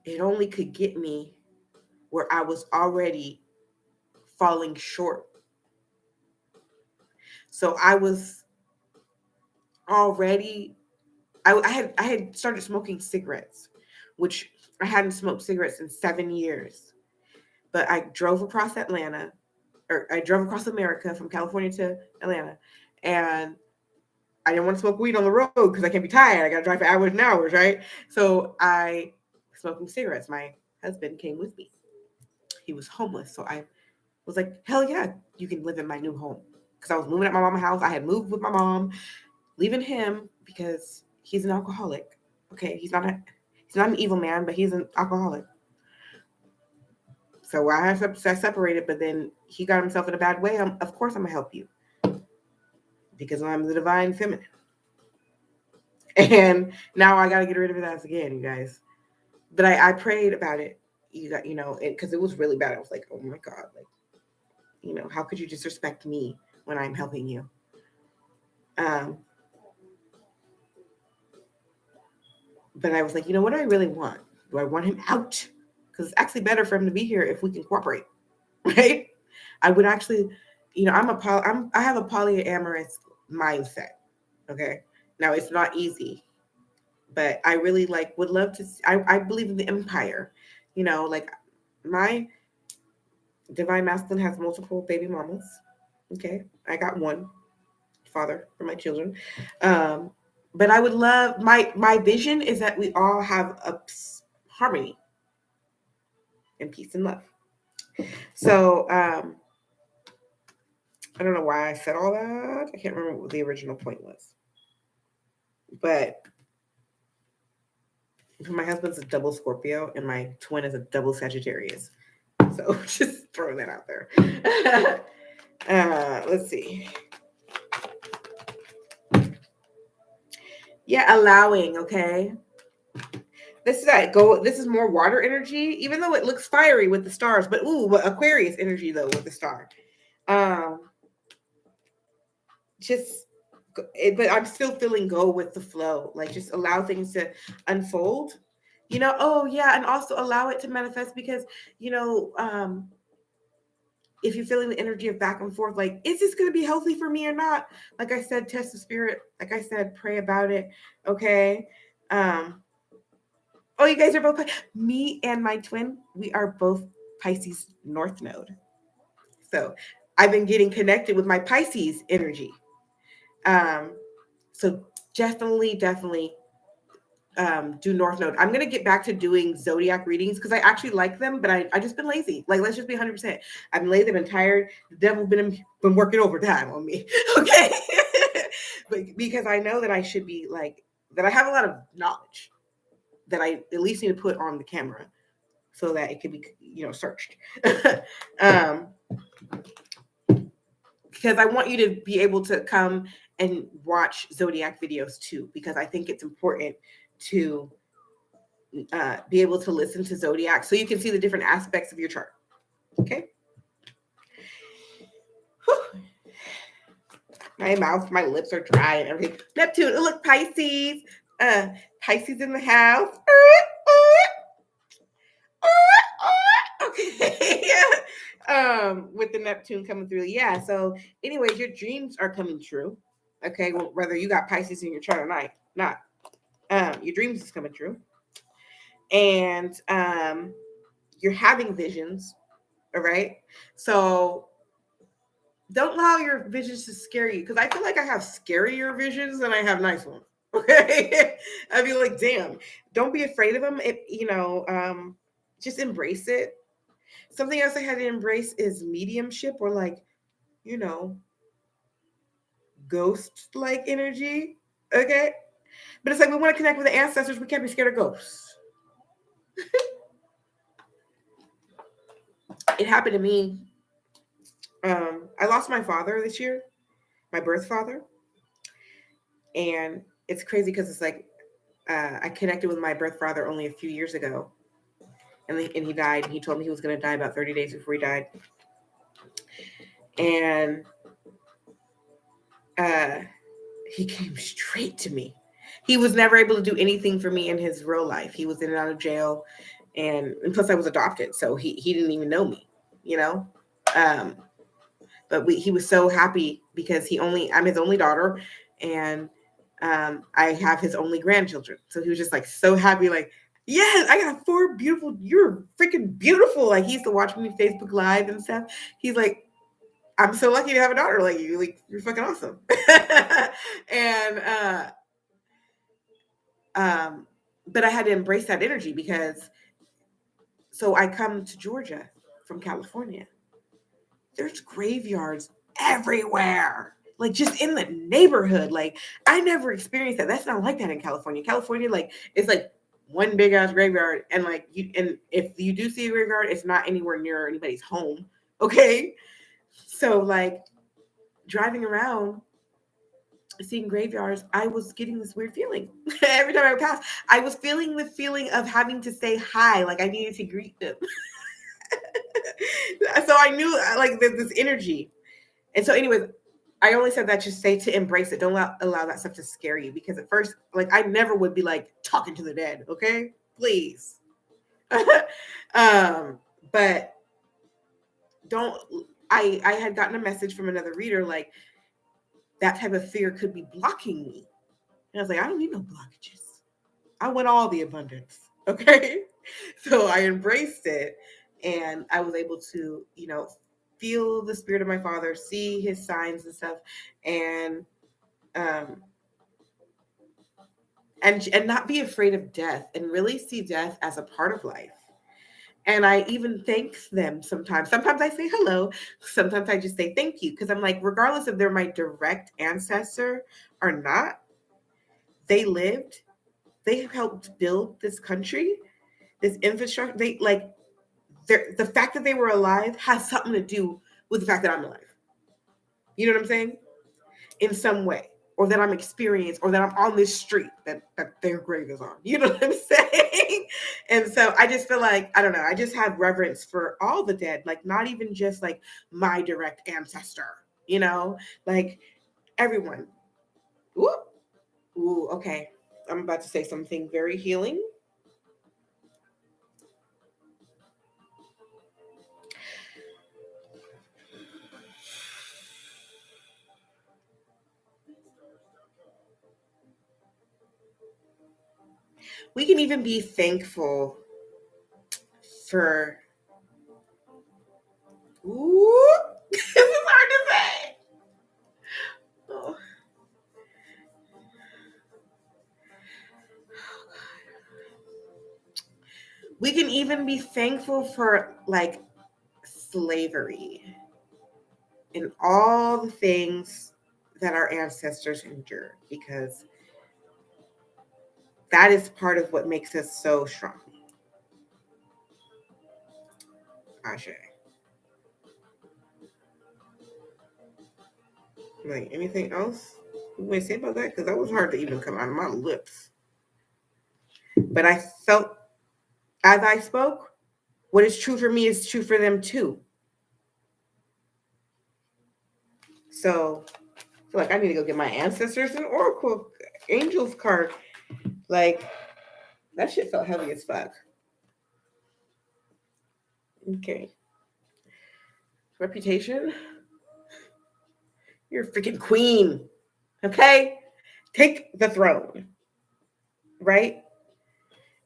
Speaker 1: it only could get me where I was already falling short. So I was already I had started smoking cigarettes, which I hadn't smoked cigarettes in 7 years. But I drove across America from California to Atlanta, and I didn't want to smoke weed on the road because I can't be tired. I got to drive for hours and hours, right? So I smoking cigarettes. My husband came with me. He was homeless, so I was like, hell yeah, you can live in my new home. Because I was moving at my mom's house. I had moved with my mom, leaving him because he's an alcoholic. Okay, he's not an evil man, but he's an alcoholic. So I have separated, but then he got himself in a bad way. Of course, I'm gonna help you because I'm the divine feminine. And now I got to get rid of his ass again, you guys. But I prayed about it, because it was really bad. I was like, oh my God, like, how could you disrespect me when I'm helping you? But I was like, what do I really want? Do I want him out? Because it's actually better for him to be here if we can cooperate, right? I would actually, I have a polyamorous mindset. Okay, now it's not easy, but I really would love to. I believe in the empire, like my divine masculine has multiple baby mamas. Okay, I got one father for my children. But I would love my vision is that we all have a harmony and peace and love. So I don't know why I said all that. I can't remember what the original point was. But my husband's a double Scorpio and my twin is a double Sagittarius. So just throwing that out there. Let's see. Yeah, allowing, okay. This is more water energy, even though it looks fiery with the stars, but Aquarius energy though with the star. But I'm still feeling go with the flow, like just allow things to unfold, oh yeah, and also allow it to manifest because, if you're feeling the energy of back and forth, like, is this going to be healthy for me or not? Like I said, test the spirit. Like I said, pray about it. Okay. Oh, you guys are both, me and my twin, we are both Pisces north node. So I've been getting connected with my Pisces energy. So definitely do north node. I'm gonna get back to doing zodiac readings because I actually like them, but I just been lazy. Like, let's just be 100%. I've been lazy, I've been tired. The devil been working overtime on me. Okay. But because I know that I should be like that, I have a lot of knowledge that I at least need to put on the camera so that it can be, searched. um because I want you to be able to come and watch zodiac videos too, because I think it's important to be able to listen to zodiac so you can see the different aspects of your chart. Okay. Whew. My mouth, my lips are dry and everything. Neptune, look, Pisces. Pisces in the house. Okay. With the Neptune coming through. Yeah. So, anyways, your dreams are coming true. Okay. Well, whether you got Pisces in your chart or not. Your dreams is coming true. And you're having visions. All right. So don't allow your visions to scare you, because I feel like I have scarier visions than I have nice ones. Okay. I be like, damn, don't be afraid of them. Just embrace it. Something else I had to embrace is mediumship, or like, you know, ghost like energy. Okay. But it's like we want to connect with the ancestors. We can't be scared of ghosts. It happened to me. I lost my father this year, my birth father. And it's crazy because it's like I connected with my birth father only a few years ago. And he died. He told me he was going to die about 30 days before he died. And he came straight to me. He was never able to do anything for me in his real life. He was in and out of jail. And plus I was adopted. So he didn't even know me, you know? But he was so happy because I'm his only daughter, and I have his only grandchildren. So he was just like so happy, like, yes, I got 4 beautiful, you're freaking beautiful. Like, he used to watch me Facebook Live and stuff. He's like, I'm so lucky to have a daughter like you. Like, you're fucking awesome. And but I had to embrace that energy because so I come to Georgia from California. There's graveyards everywhere, like just in the neighborhood. Like, I never experienced that. That's not like that in California. California, like, it's like one big ass graveyard, and like and if you do see a graveyard, it's not anywhere near anybody's home. Okay. So like driving around seeing graveyards, I was getting this weird feeling. Every time I would pass, I was feeling the feeling of having to say hi, like I needed to greet them. So I knew like this energy. And so anyways, I only said that to say to embrace it. Don't allow that stuff to scare you, because at first, like, I never would be like talking to the dead. Okay, please. But don't. I had gotten a message from another reader, like, that type of fear could be blocking me. And I was like, I don't need no blockages. I want all the abundance. Okay. So I embraced it, and I was able to, feel the spirit of my father, see his signs and stuff, and and not be afraid of death, and really see death as a part of life. And I even thank them sometimes. Sometimes I say hello. Sometimes I just say thank you, because I'm like, regardless if they're my direct ancestor or not, they lived. They helped build this country, this infrastructure. The fact that they were alive has something to do with the fact that I'm alive. You know what I'm saying? In some way, or that I'm experienced, or that I'm on this street that their grave is on. You know what I'm saying? And so I just feel like, I don't know, I just have reverence for all the dead, like not even just like my direct ancestor, like everyone. Ooh, ooh, okay. I'm about to say something very healing. We can even be thankful for, ooh, this is hard to say. Oh. We can even be thankful for like slavery and all the things that our ancestors endured, because that is part of what makes us so strong. Ashe. Like, anything else you want to say about that? Because that was hard to even come out of my lips. But I felt, as I spoke, what is true for me is true for them too. So I feel like I need to go get my ancestors an oracle angels card. Like, that shit felt heavy as fuck. Okay. Reputation. You're a freaking queen. Okay? Take the throne. Right?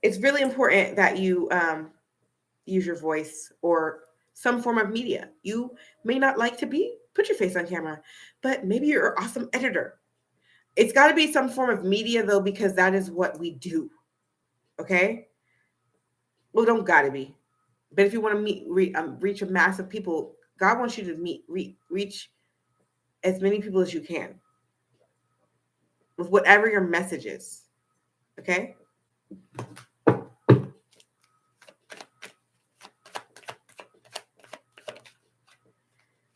Speaker 1: It's really important that you use your voice or some form of media. You may not like to put your face on camera, but maybe you're an awesome editor. It's got to be some form of media, though, because that is what we do. Okay? Well, don't got to be. But if you want to reach a mass of people, God wants you to reach as many people as you can with whatever your message is. Okay?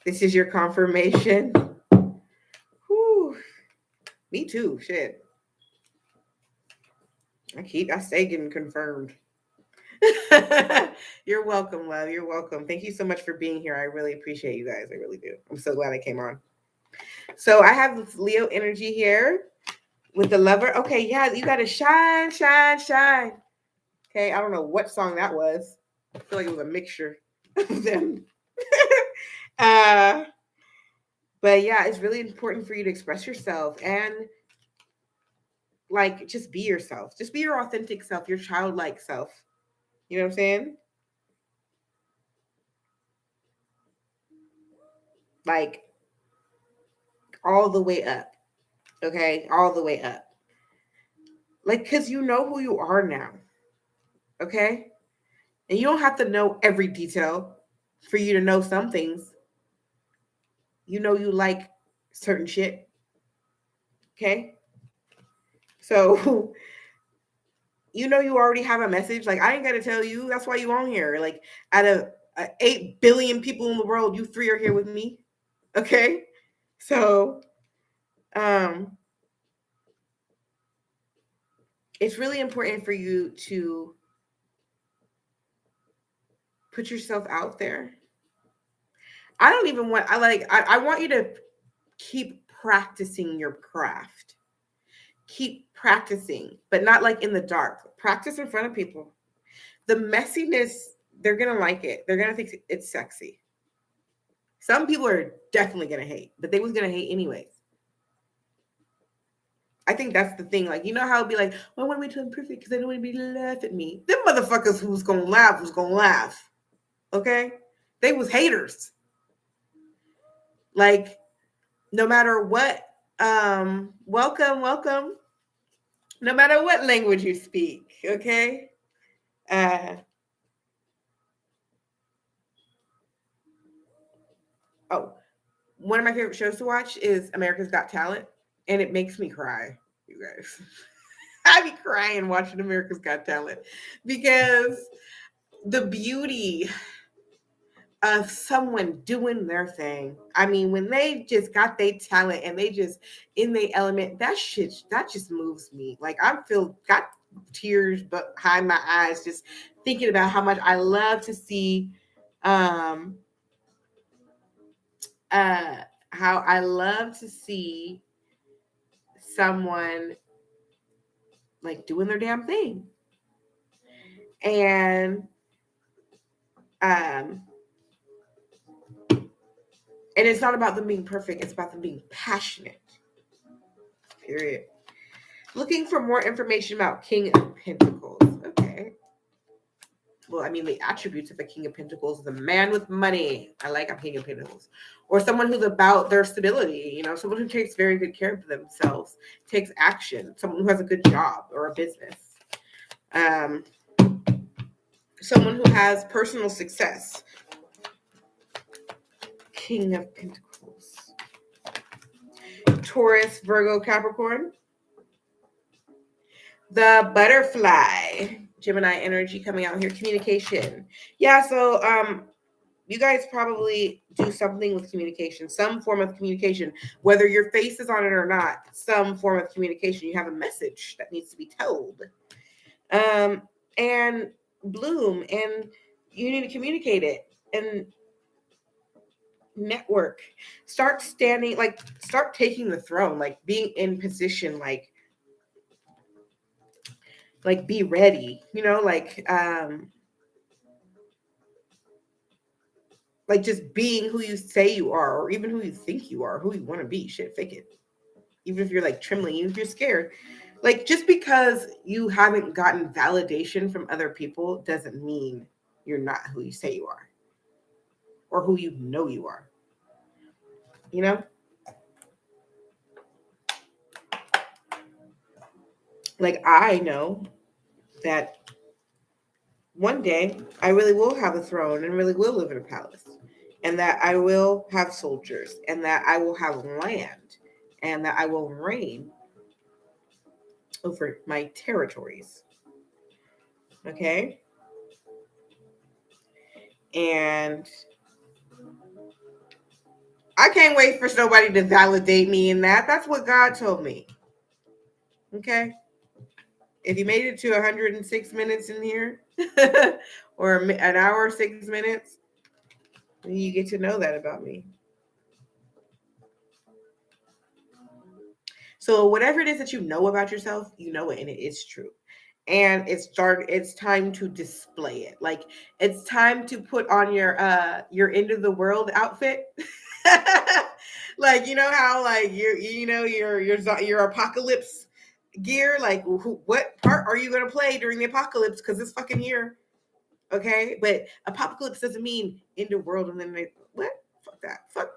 Speaker 1: This is your confirmation. Whew. Me too. Shit. I stay getting confirmed. You're welcome, love. You're welcome. Thank you so much for being here. I really appreciate you guys. I really do. I'm so glad I came on. So I have this Leo energy here with the lover. Okay, yeah, you gotta shine, shine, shine. Okay, I don't know what song that was. I feel like it was a mixture of them. But yeah, it's really important for you to express yourself and like just be yourself. Just be your authentic self, your childlike self. You know what I'm saying? Like all the way up. Okay, all the way up. Like, because you know who you are now. Okay? And you don't have to know every detail for you to know some things. You know you like certain shit. Okay? So, you know you already have a message. Like, I ain't got to tell you. That's why you on here. Like, out of 8 billion people in the world, you 3 are here with me. Okay? So, it's really important for you to put yourself out there. I don't even want, I want you to keep practicing your craft. Keep practicing, but not like in the dark. Practice in front of people. The messiness, they're going to like it. They're going to think it's sexy. Some people are definitely going to hate, but they was going to hate anyways. I think that's the thing. Like, you know how it'd be like, well, I want to wait till I'm perfect because I don't want to be laugh at me. Them motherfuckers who was going to laugh was going to laugh. Okay? They was haters. Like, no matter what, welcome. No matter what language you speak, okay? One of my favorite shows to watch is America's Got Talent, and it makes me cry, you guys. I be crying watching America's Got Talent because the beauty of someone doing their thing. I mean, when they just got their talent and they just in their element, that just moves me. Like I got tears behind my eyes just thinking about how much I love to see how I love to see someone like doing their damn thing. And it's not about them being perfect, it's about them being passionate. Period. Looking for more information about King of Pentacles. Okay. Well, I mean, the attributes of a King of Pentacles is a man with money. I like a King of Pentacles. Or someone who's about their stability, you know, someone who takes very good care of themselves, takes action, someone who has a good job or a business. someone who has personal success. King of Pentacles. Taurus, Virgo, Capricorn. The butterfly. Gemini energy coming out here. Communication. Yeah, so you guys probably do something with communication, some form of communication, whether your face is on it or not, some form of communication. You have a message that needs to be told. And bloom, and you need to communicate it and network. Start standing, like start taking the throne, like being in position, like be ready, like just being who you say you are, or even who you think you are, who you want to be. Shit, fake it. Even if you're like trembling, even if you're scared. Like, just because you haven't gotten validation from other people doesn't mean you're not who you say you are, or who you know you are. You know? Like, I know that one day I really will have a throne and really will live in a palace, and that I will have soldiers, and that I will have land, and that I will reign over my territories. Okay? And I can't wait for somebody to validate me in that. That's what God told me. Okay? If you made it to 106 minutes in here, or an hour, 6 minutes, you get to know that about me. So whatever it is that you know about yourself, you know it, and it is true. And it's time to display it. Like, it's time to put on your end of the world outfit. Like, you know how, like, your apocalypse gear, like, what part are you going to play during the apocalypse, because it's fucking here. Okay, but apocalypse doesn't mean end of world, and then what? Fuck that. Fuck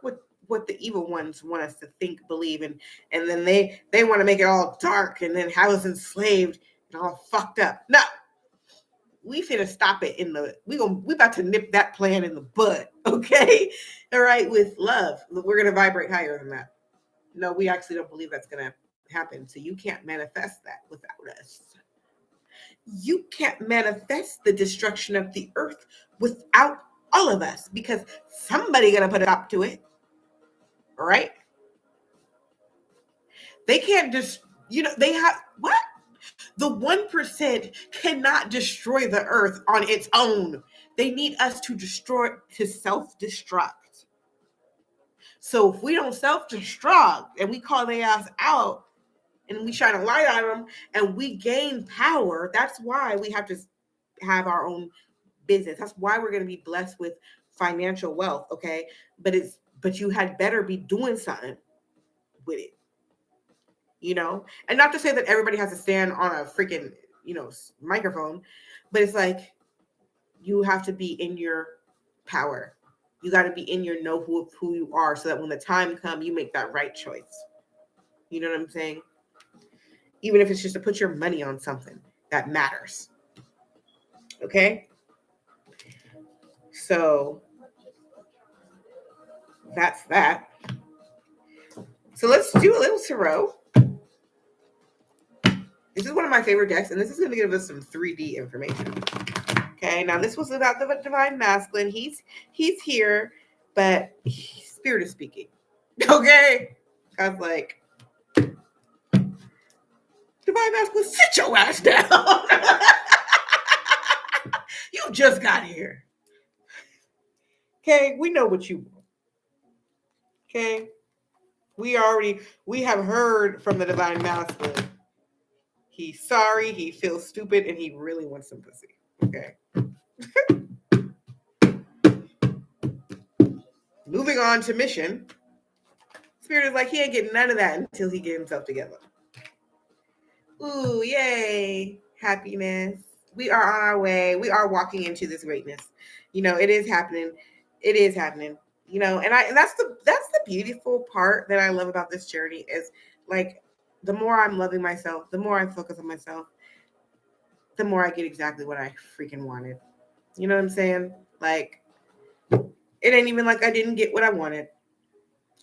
Speaker 1: what the evil ones want us to think, believe, and then they want to make it all dark and then have us enslaved and all fucked up. No, we finna stop it we about to nip that plan in the bud. Okay, all right, with love. We're gonna vibrate higher than that. No, we actually don't believe that's gonna happen. So you can't manifest that without us. You can't manifest the destruction of the earth without all of us, because somebody gonna put a stop to it. All right? They can't just, they have what? The 1% cannot destroy the earth on its own. They need us to self-destruct. So if we don't self-destruct and we call their ass out and we shine a light on them and we gain power, that's why we have to have our own business. That's why we're going to be blessed with financial wealth. Okay. But you had better be doing something with it, and not to say that everybody has to stand on a freaking, microphone, but it's like, you have to be in your power. You got to be in your know who you are, so that when the time comes, you make that right choice. You know what I'm saying? Even if it's just to put your money on something that matters. Okay? So that's that. So let's do a little tarot. This is one of my favorite decks, and this is going to give us some 3D information. Okay, now this was about the divine masculine. He's here, but spirit is speaking. Okay? I was like, divine masculine, sit your ass down. You just got here. Okay, we know what you want. Okay? We have heard from the divine masculine. He's sorry, he feels stupid, and he really wants some pussy. Okay? Moving on to mission. Spirit is like, he ain't getting none of that until he gets himself together. Ooh, yay. Happiness. We are on our way. We are walking into this greatness. It is happening. It is happening. And that's the beautiful part that I love about this journey is, like, the more I'm loving myself, the more I focus on myself, the more I get exactly what I freaking wanted. You know what I'm saying? Like, it ain't even like I didn't get what I wanted.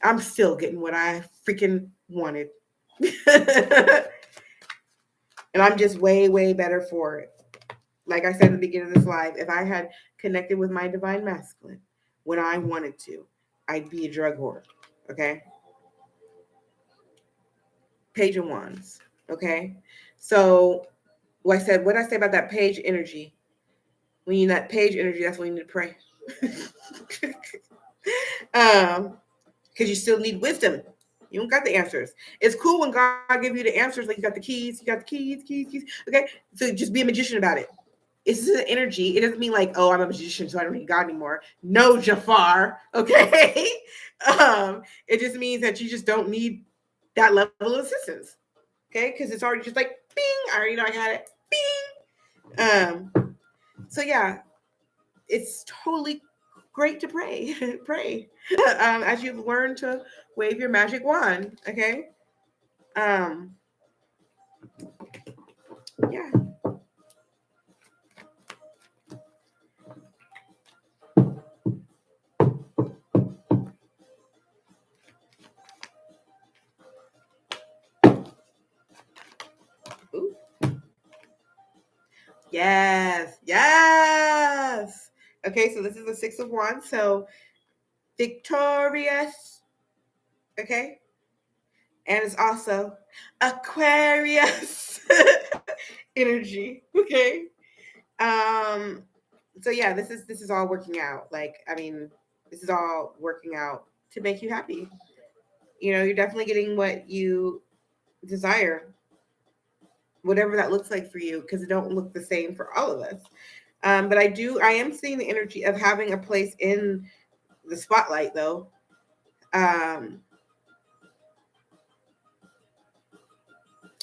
Speaker 1: I'm still getting what I freaking wanted. And I'm just way, way better for it. Like I said at the beginning of this live, if I had connected with my divine masculine when I wanted to, I'd be a drug whore. Okay. Page of Wands. Okay. So what did I say about that page energy? When you that page energy, that's when you need to pray. Because you still need wisdom. You don't got the answers. It's cool when God give you the answers, like you got the keys, keys. Okay, so just be a magician about it. It's an energy. It doesn't mean like, oh, I'm a magician, so I don't need God anymore. No, Jafar. Okay. It just means that you just don't need that level of assistance. Okay, because it's already just like bing. I already know I got it. Bing. So yeah, it's totally great to pray. Pray as you've learned to wave your magic wand. Okay. Yeah. Ooh. Yes. Okay, so this is the Six of Wands. So victorious. Okay. And it's also Aquarius energy. Okay. So yeah, this is all working out. Like, I mean, this is all working out to make you happy. You know, you're definitely getting what you desire, whatever that looks like for you, because it don't look the same for all of us. But I am seeing the energy of having a place in the spotlight, though. The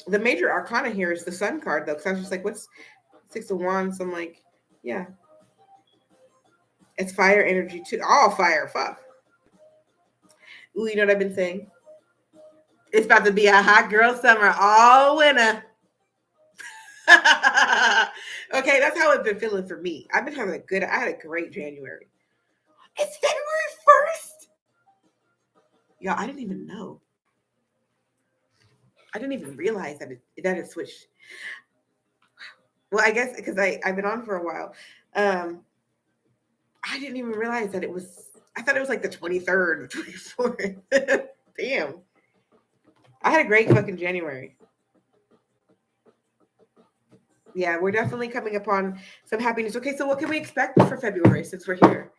Speaker 1: major arcana here is the Sun card, though, because I was just like, what's Six of Wands? I'm like, yeah, it's fire energy too. All fire, fuck. Ooh, you know what I've been saying? It's about to be a hot girl summer all winter. Okay, that's how it's been feeling for me. I've been having I had a great January. It's February 1st. Y'all, I didn't even know. I didn't even realize that it switched. Well, I guess because I've been on for a while. I didn't even realize that it was. I thought it was like the 23rd or 24th. Damn. I had a great fucking January. Yeah, we're definitely coming upon some happiness. Okay, so what can we expect for February since we're here?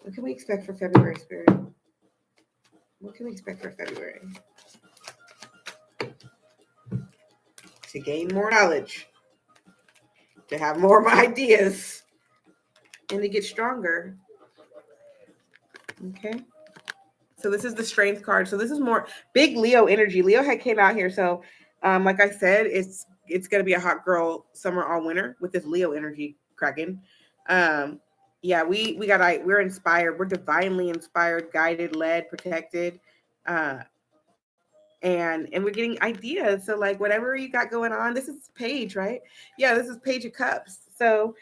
Speaker 1: What can we expect for February, Spirit? What can we expect for February? To gain more knowledge, to have more ideas, and to get stronger. Okay. So this is the strength card. So this is more big Leo energy. Leo had came out here. So like I said, it's gonna be a hot girl summer all winter with this Leo energy cracking. Yeah, we're inspired, we're divinely inspired, guided, led, protected, and we're getting ideas. So like whatever you got going on, this is Page, right? Yeah, this is Page of Cups. So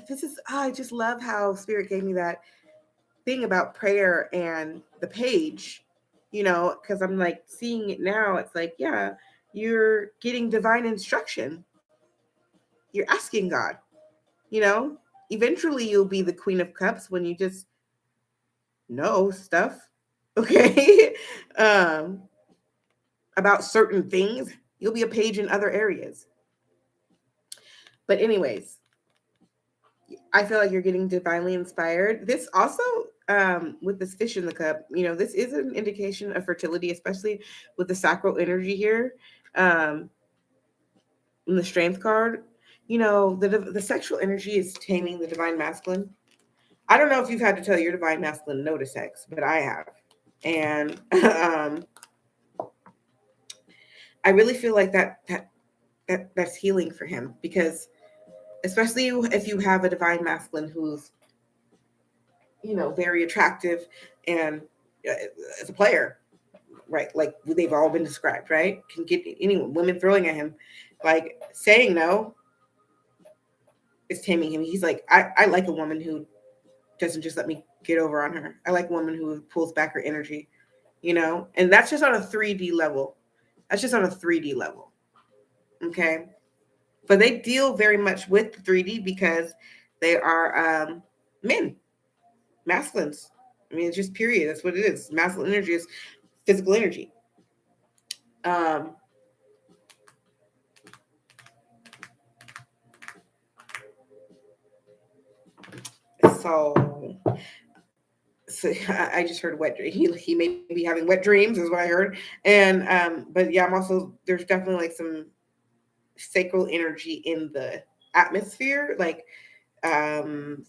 Speaker 1: this is I just love how Spirit gave me that thing about prayer and the page, you know, because I'm like seeing it now. It's like, yeah, you're getting divine instruction. You're asking God, you know, eventually you'll be the Queen of Cups when you just know stuff. Okay. About certain things. You'll be a page in other areas. But anyways, I feel like you're getting divinely inspired. This also, with this fish in the cup, you know, this is an indication of fertility, especially with the sacral energy here. In the strength card, you know, the sexual energy is taming the divine masculine. I don't know if you've had to tell your divine masculine no to sex, but I have. And I really feel like that's healing for him, because especially if you have a divine masculine who's, you know, very attractive and as a player, right? Like they've all been described, right? Can get anyone, women throwing at him. Like saying no is taming him. He's like, I like a woman who doesn't just let me get over on her. I like a woman who pulls back her energy, and that's just on a 3D level. That's just on a 3D level. Okay. But they deal very much with the 3D because they are men, masculines. I mean, it's just period. That's what it is. Masculine energy is physical energy. Um, so, so I just heard wet. He may be having wet dreams, is what I heard. And but yeah, I'm also there's definitely like some sacral energy in the atmosphere, like 5D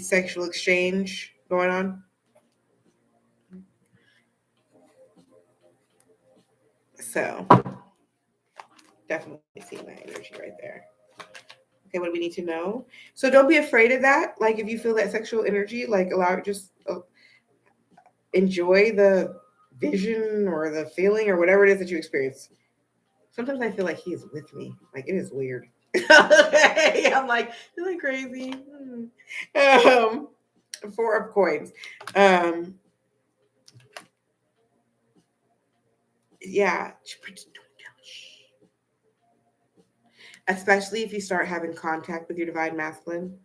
Speaker 1: sexual exchange going on. So definitely seeing that energy right there. Okay, what do we need to know? So don't be afraid of that. Like if you feel that sexual energy, like allow just enjoy the vision or the feeling or whatever it is that you experience. Sometimes I feel like he is with me. Like it is weird. I'm like, is that crazy? Um, 4 of coins. Um, yeah. Especially if you start having contact with your divine masculine.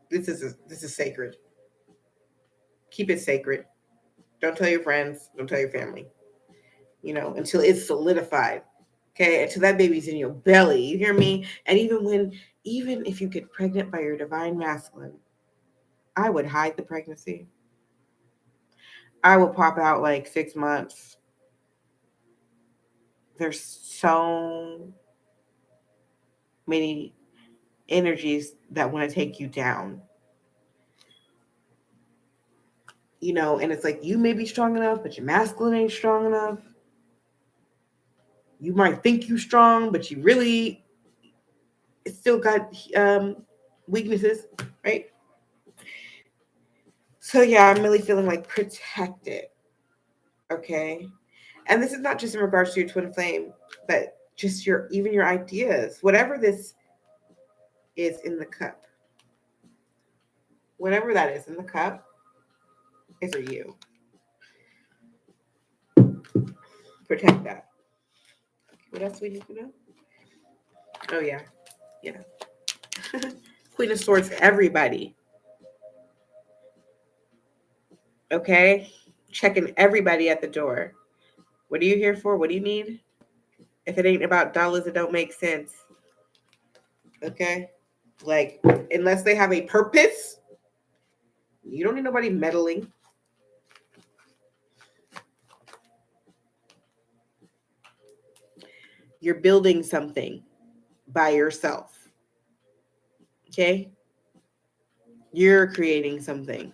Speaker 1: This is sacred. Keep it sacred. Don't tell your friends. Don't tell your family. Until it's solidified. Okay, until that baby's in your belly. You hear me? And even if you get pregnant by your divine masculine, I would hide the pregnancy. I will pop out like 6 months. There's so many energies that want to take you down. And it's like you may be strong enough, but your masculine ain't strong enough. You might think you strong, but you really it's still got weaknesses, right? So yeah, I'm really feeling like protected. Okay. And this is not just in regards to your twin flame, but just your ideas. Whatever this is in the cup. Whatever that is in the cup is for you. Protect that. What else we need to know? Oh yeah. Yeah. Queen of Swords, everybody. Okay? Checking everybody at the door. What are you here for? What do you need? If it ain't about dollars, it don't make sense. Okay? Like, unless they have a purpose, you don't need nobody meddling. You're building something by yourself. Okay? You're creating something.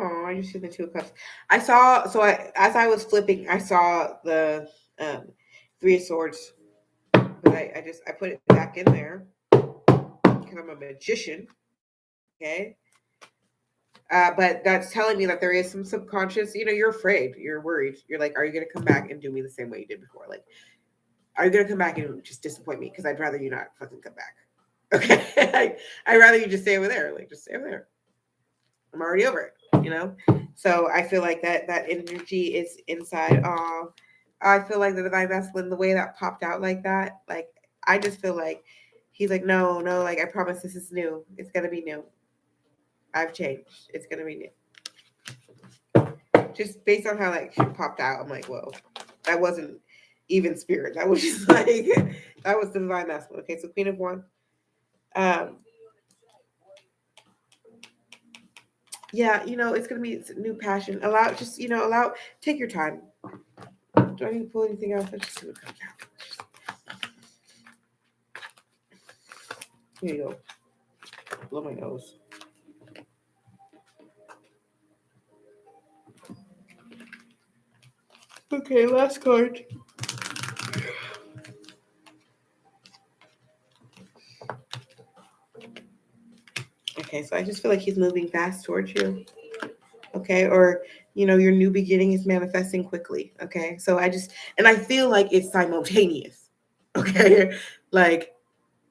Speaker 1: Oh, I just see the 2 of Cups. As I was flipping, I saw the 3 of Swords, but I put it back in there because I'm a magician. Okay. But that's telling me that there is some subconscious, you're afraid, you're worried. You're like, are you going to come back and do me the same way you did before? Like, are you going to come back and just disappoint me? Because I'd rather you not fucking come back. Okay. I'd rather you just stay over there. Like, just stay over there. I'm already over it, So I feel like that energy is inside. I feel like the divine masculine, the way that popped out like that, like, I just feel like he's like, no, like, I promise this is new. It's going to be new. I've changed. It's going to be new. Just based on how like she popped out, I'm like, whoa, that wasn't even spirit. That was just like that was the divine masculine. Okay, so Queen of Wands. Yeah, it's gonna be new passion. Take your time. Do I need to pull anything else? Let's just see what comes out. Here you go. blow my nose. Okay, last card. Okay, so I just feel like he's moving fast towards you. Okay, or your new beginning is manifesting quickly. Okay, so I feel like it's simultaneous. Okay, like,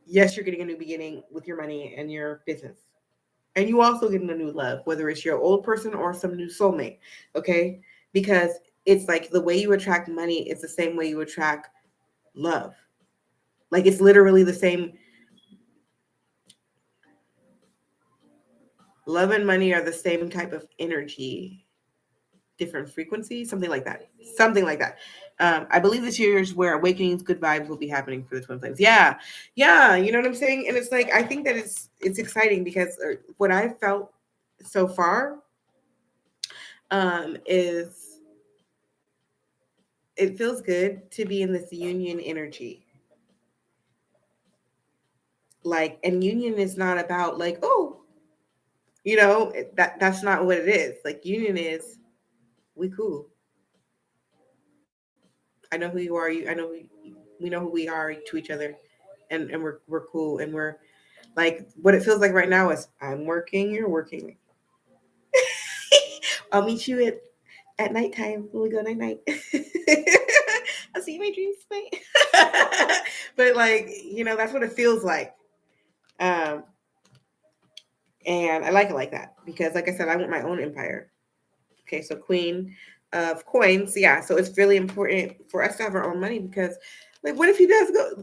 Speaker 1: yes, you're getting a new beginning with your money and your business, and you also getting a new love, whether it's your old person or some new soulmate. Okay, because it's like the way you attract money, it's the same way you attract love. Like, it's literally the same. Love and money are the same type of energy, different frequency, something like that. Something like that. I believe this year is where awakenings, good vibes will be happening for the twin flames. Yeah, yeah, you know what I'm saying. And it's like, I think that it's exciting because what I felt so far is it feels good to be in this union energy. Like, and union is not about like, oh, that's not what it is. Like, union is, we cool. I know who you are. I know we know who we are to each other, and we're cool, and we're like, what it feels like right now is I'm working, you're working. I'll meet you at nighttime when we go night night. I'll see you in my dreams tonight. But like, that's what it feels like. Um, and I like it like that because, like I said, I want my own empire. Okay, so Queen of Coins, yeah. So it's really important for us to have our own money because, like, what if he does go?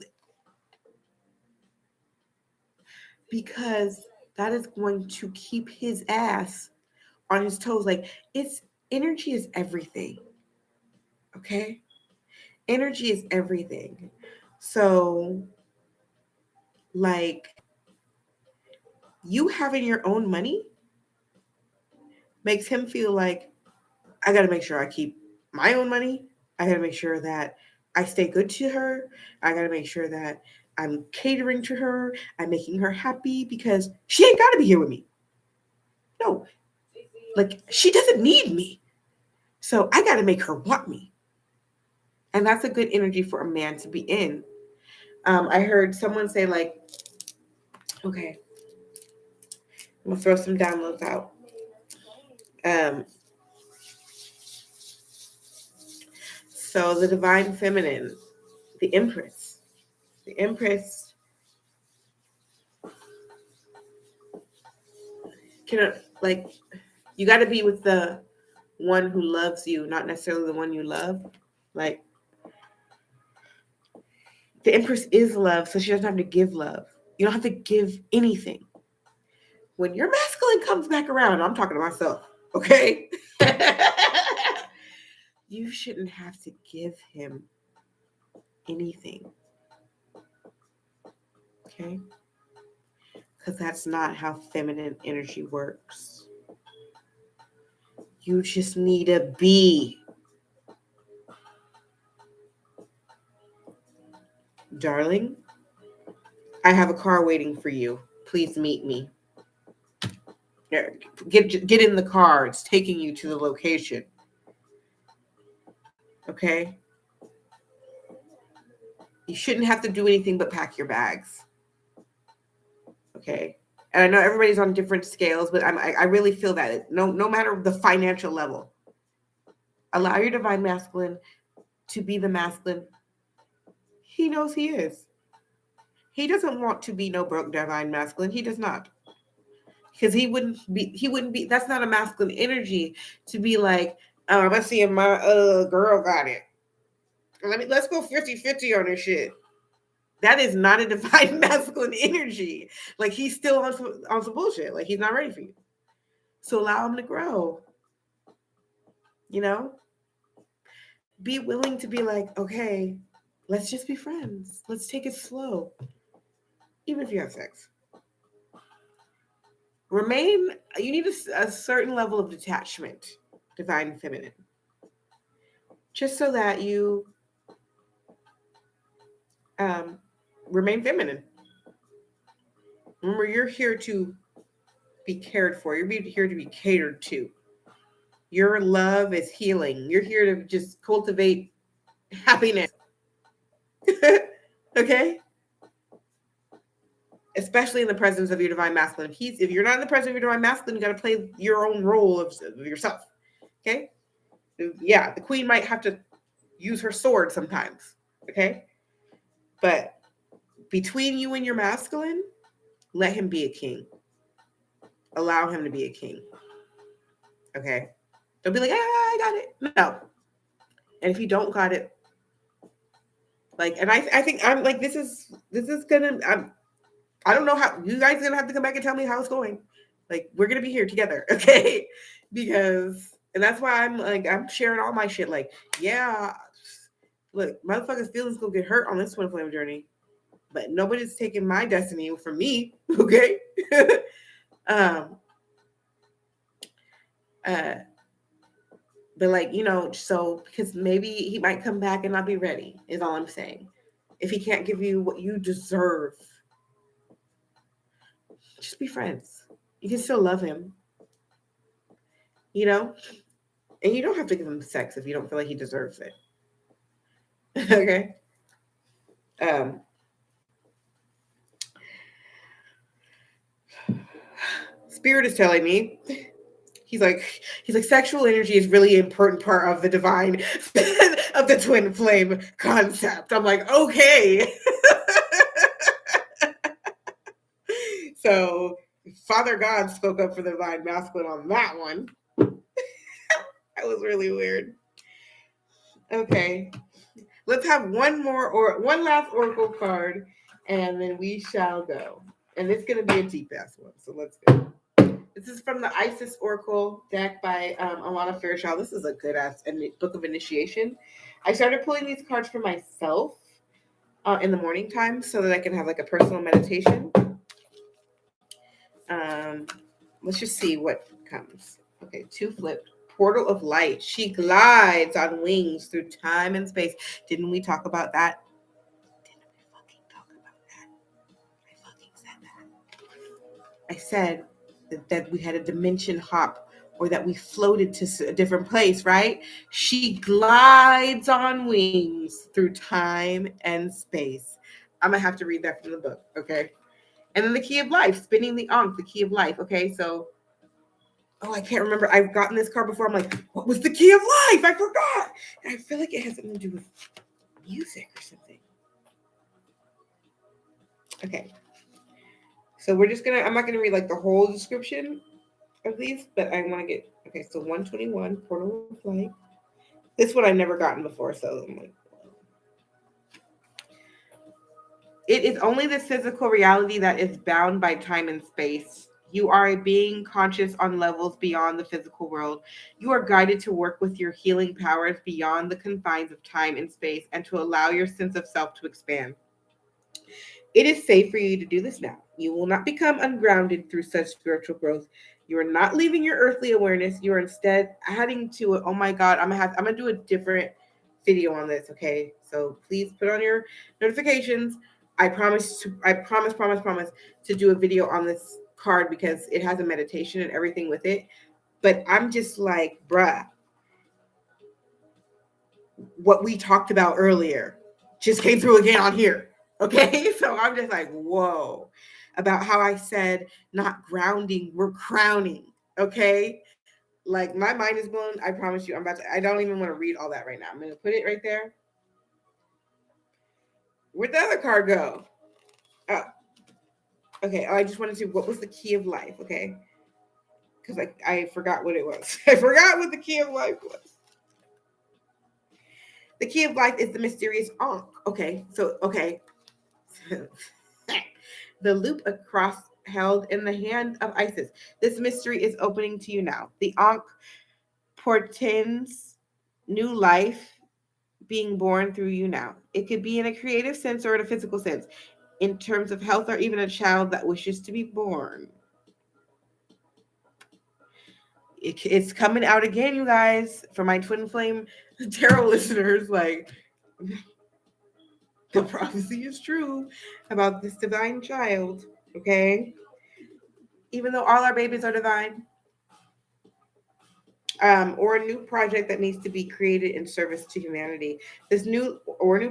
Speaker 1: Because that is going to keep his ass on his toes. Like, it's energy is everything. Okay, energy is everything. So, like, you having your own money makes him feel like, I got to make sure I keep my own money. I got to make sure that I stay good to her. I got to make sure that I'm catering to her. I'm making her happy because she ain't got to be here with me. No, like, she doesn't need me. So I got to make her want me. And that's a good energy for a man to be in. I heard someone say, like, okay, I'm going to throw some downloads out. So the divine feminine, the empress, can, like, you got to be with the one who loves you, not necessarily the one you love. Like, the empress is love, so she doesn't have to give love. You don't have to give anything. When your masculine comes back around, I'm talking to myself, okay? You shouldn't have to give him anything, okay? Because that's not how feminine energy works. You just need to be. Darling, I have a car waiting for you. Please meet me. Get in the car. It's taking you to the location. Okay? You shouldn't have to do anything but pack your bags. Okay? And I know everybody's on different scales, but I really feel that no matter the financial level, allow your divine masculine to be the masculine he knows he is. He doesn't want to be no broke divine masculine. He does not. Because he wouldn't be, that's not a masculine energy to be like, let's see if my girl got it. Let's go 50-50 on this shit. That is not a divine masculine energy. Like, he's still on some bullshit. Like, he's not ready for you. So allow him to grow. You know? Be willing to be like, okay, let's just be friends. Let's take it slow. Even if you have sex. You need a certain level of detachment, divine feminine. Just so that you remain feminine. Remember, you're here to be cared for. You're here to be catered to. Your love is healing. You're here to just cultivate happiness. Okay? Especially in the presence of your divine masculine. If you're not in the presence of your divine masculine, you got to play your own role of yourself. Okay? Yeah, the queen might have to use her sword sometimes. Okay? But between you and your masculine, let him be a king. Allow him to be a king. Okay? Don't be like, I got it. No. And if you don't got it, like, and I think I'm like, this is gonna, I don't know how, you guys are gonna have to come back and tell me how it's going. Like, we're gonna be here together, okay? Because, and that's why I'm like, I'm sharing all my shit. Like, yeah, look, motherfuckers' feelings gonna get hurt on this twin flame journey, but nobody's taking my destiny from me, okay? But like, you know, so because maybe he might come back and not be ready, is all I'm saying. If he can't give you what you deserve, just be friends. You can still love him, you know? And you don't have to give him sex if you don't feel like he deserves it. Okay? Spirit is telling me, he's like sexual energy is really important part of the divine of the twin flame concept. I'm like, okay. So Father God spoke up for the divine masculine on that one. That was really weird. Okay. Let's have one last oracle card, and then we shall go. And it's going to be a deep ass one, so let's go. This is from the Isis Oracle deck by Alana Fairchild. This is a good ass book of initiation. I started pulling these cards for myself in the morning time so that I can have like a personal meditation. Let's just see what comes. Okay, 2 flipped. Portal of light. She glides on wings through time and space. Didn't we talk about that? Didn't we fucking talk about that? I fucking said that. I said that we had a dimension hop, or that we floated to a different place, right? She glides on wings through time and space. I'm gonna have to read that from the book, okay? And then the key of life, spinning the ankh, the key of life. Okay, so, I can't remember. I've gotten this card before. I'm like, what was the key of life? I forgot. And I feel like it has something to do with music or something. Okay. So I'm not gonna read like the whole description of these, but I want to get, okay, so 121, Portal of Light. This one I've never gotten before, so I'm like, it is only the physical reality that is bound by time and space. You are a being conscious on levels beyond the physical world. You are guided to work with your healing powers beyond the confines of time and space and to allow your sense of self to expand. It is safe for you to do this now. You will not become ungrounded through such spiritual growth. You are not leaving your earthly awareness. You are instead adding to it. Oh my God, I'm gonna do a different video on this. Okay, so please put on your notifications. I promise to do a video on this card because it has a meditation and everything with it. But I'm just like, bruh, what we talked about earlier just came through again on here. Okay, so I'm just like, whoa, about how I said not grounding, we're crowning. Okay, like my mind is blown. I promise you, I don't even want to read all that right now. I'm going to put it right there. Where'd the other card go? Oh, okay. I just wanted to, what was the key of life? Okay, because I forgot what it was. I forgot what the key of life was. The key of life is the mysterious ankh. Okay, so, okay. The loop across held in the hand of Isis. This mystery is opening to you now. The ankh portends new life being born through you now. It could be in a creative sense or in a physical sense, in terms of health or even a child that wishes to be born. It's coming out again, you guys, for my twin flame tarot listeners. Like, the prophecy is true about this divine child. Okay, even though all our babies are divine. Or a new project that needs to be created in service to humanity. This new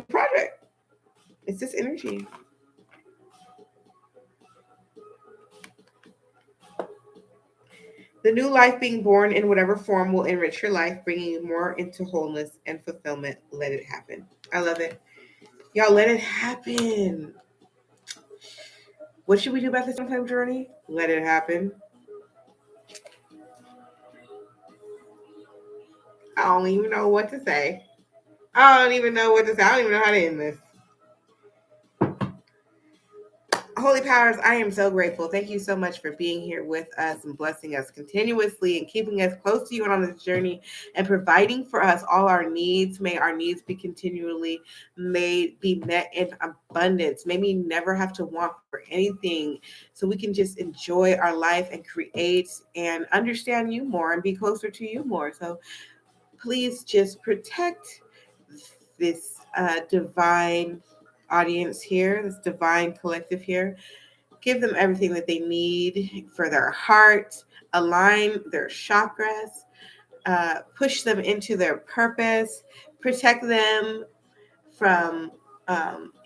Speaker 1: project. It's this energy. The new life being born in whatever form will enrich your life, bringing you more into wholeness and fulfillment. Let it happen. I love it. Y'all, let it happen. What should we do about this twin journey? Let it happen. I don't even know what to say. I don't even know what to say. I don't even know how to end this. Holy powers, I am so grateful. Thank you so much for being here with us and blessing us continuously and keeping us close to you and on this journey and providing for us all our needs. May our needs be continually be met in abundance. May we never have to want for anything, so we can just enjoy our life and create and understand you more and be closer to you more. So please just protect this divine audience here, this divine collective here. Give them everything that they need for their heart, align their chakras, push them into their purpose, protect them from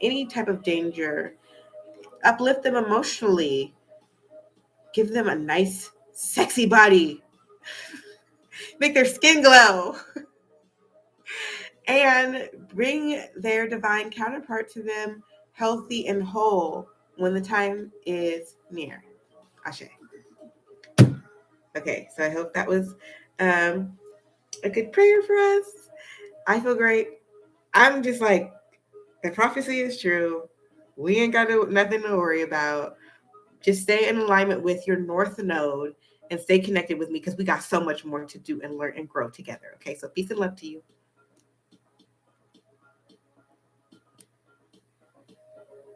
Speaker 1: any type of danger, uplift them emotionally, give them a nice, sexy body, make their skin glow, and bring their divine counterpart to them healthy and whole when the time is near. Ashe. Okay, so I hope that was a good prayer for us. I feel great. I'm just like, the prophecy is true. We ain't got nothing to worry about. Just stay in alignment with your north node and stay connected with me, because we got so much more to do and learn and grow together. Okay, so peace and love to you.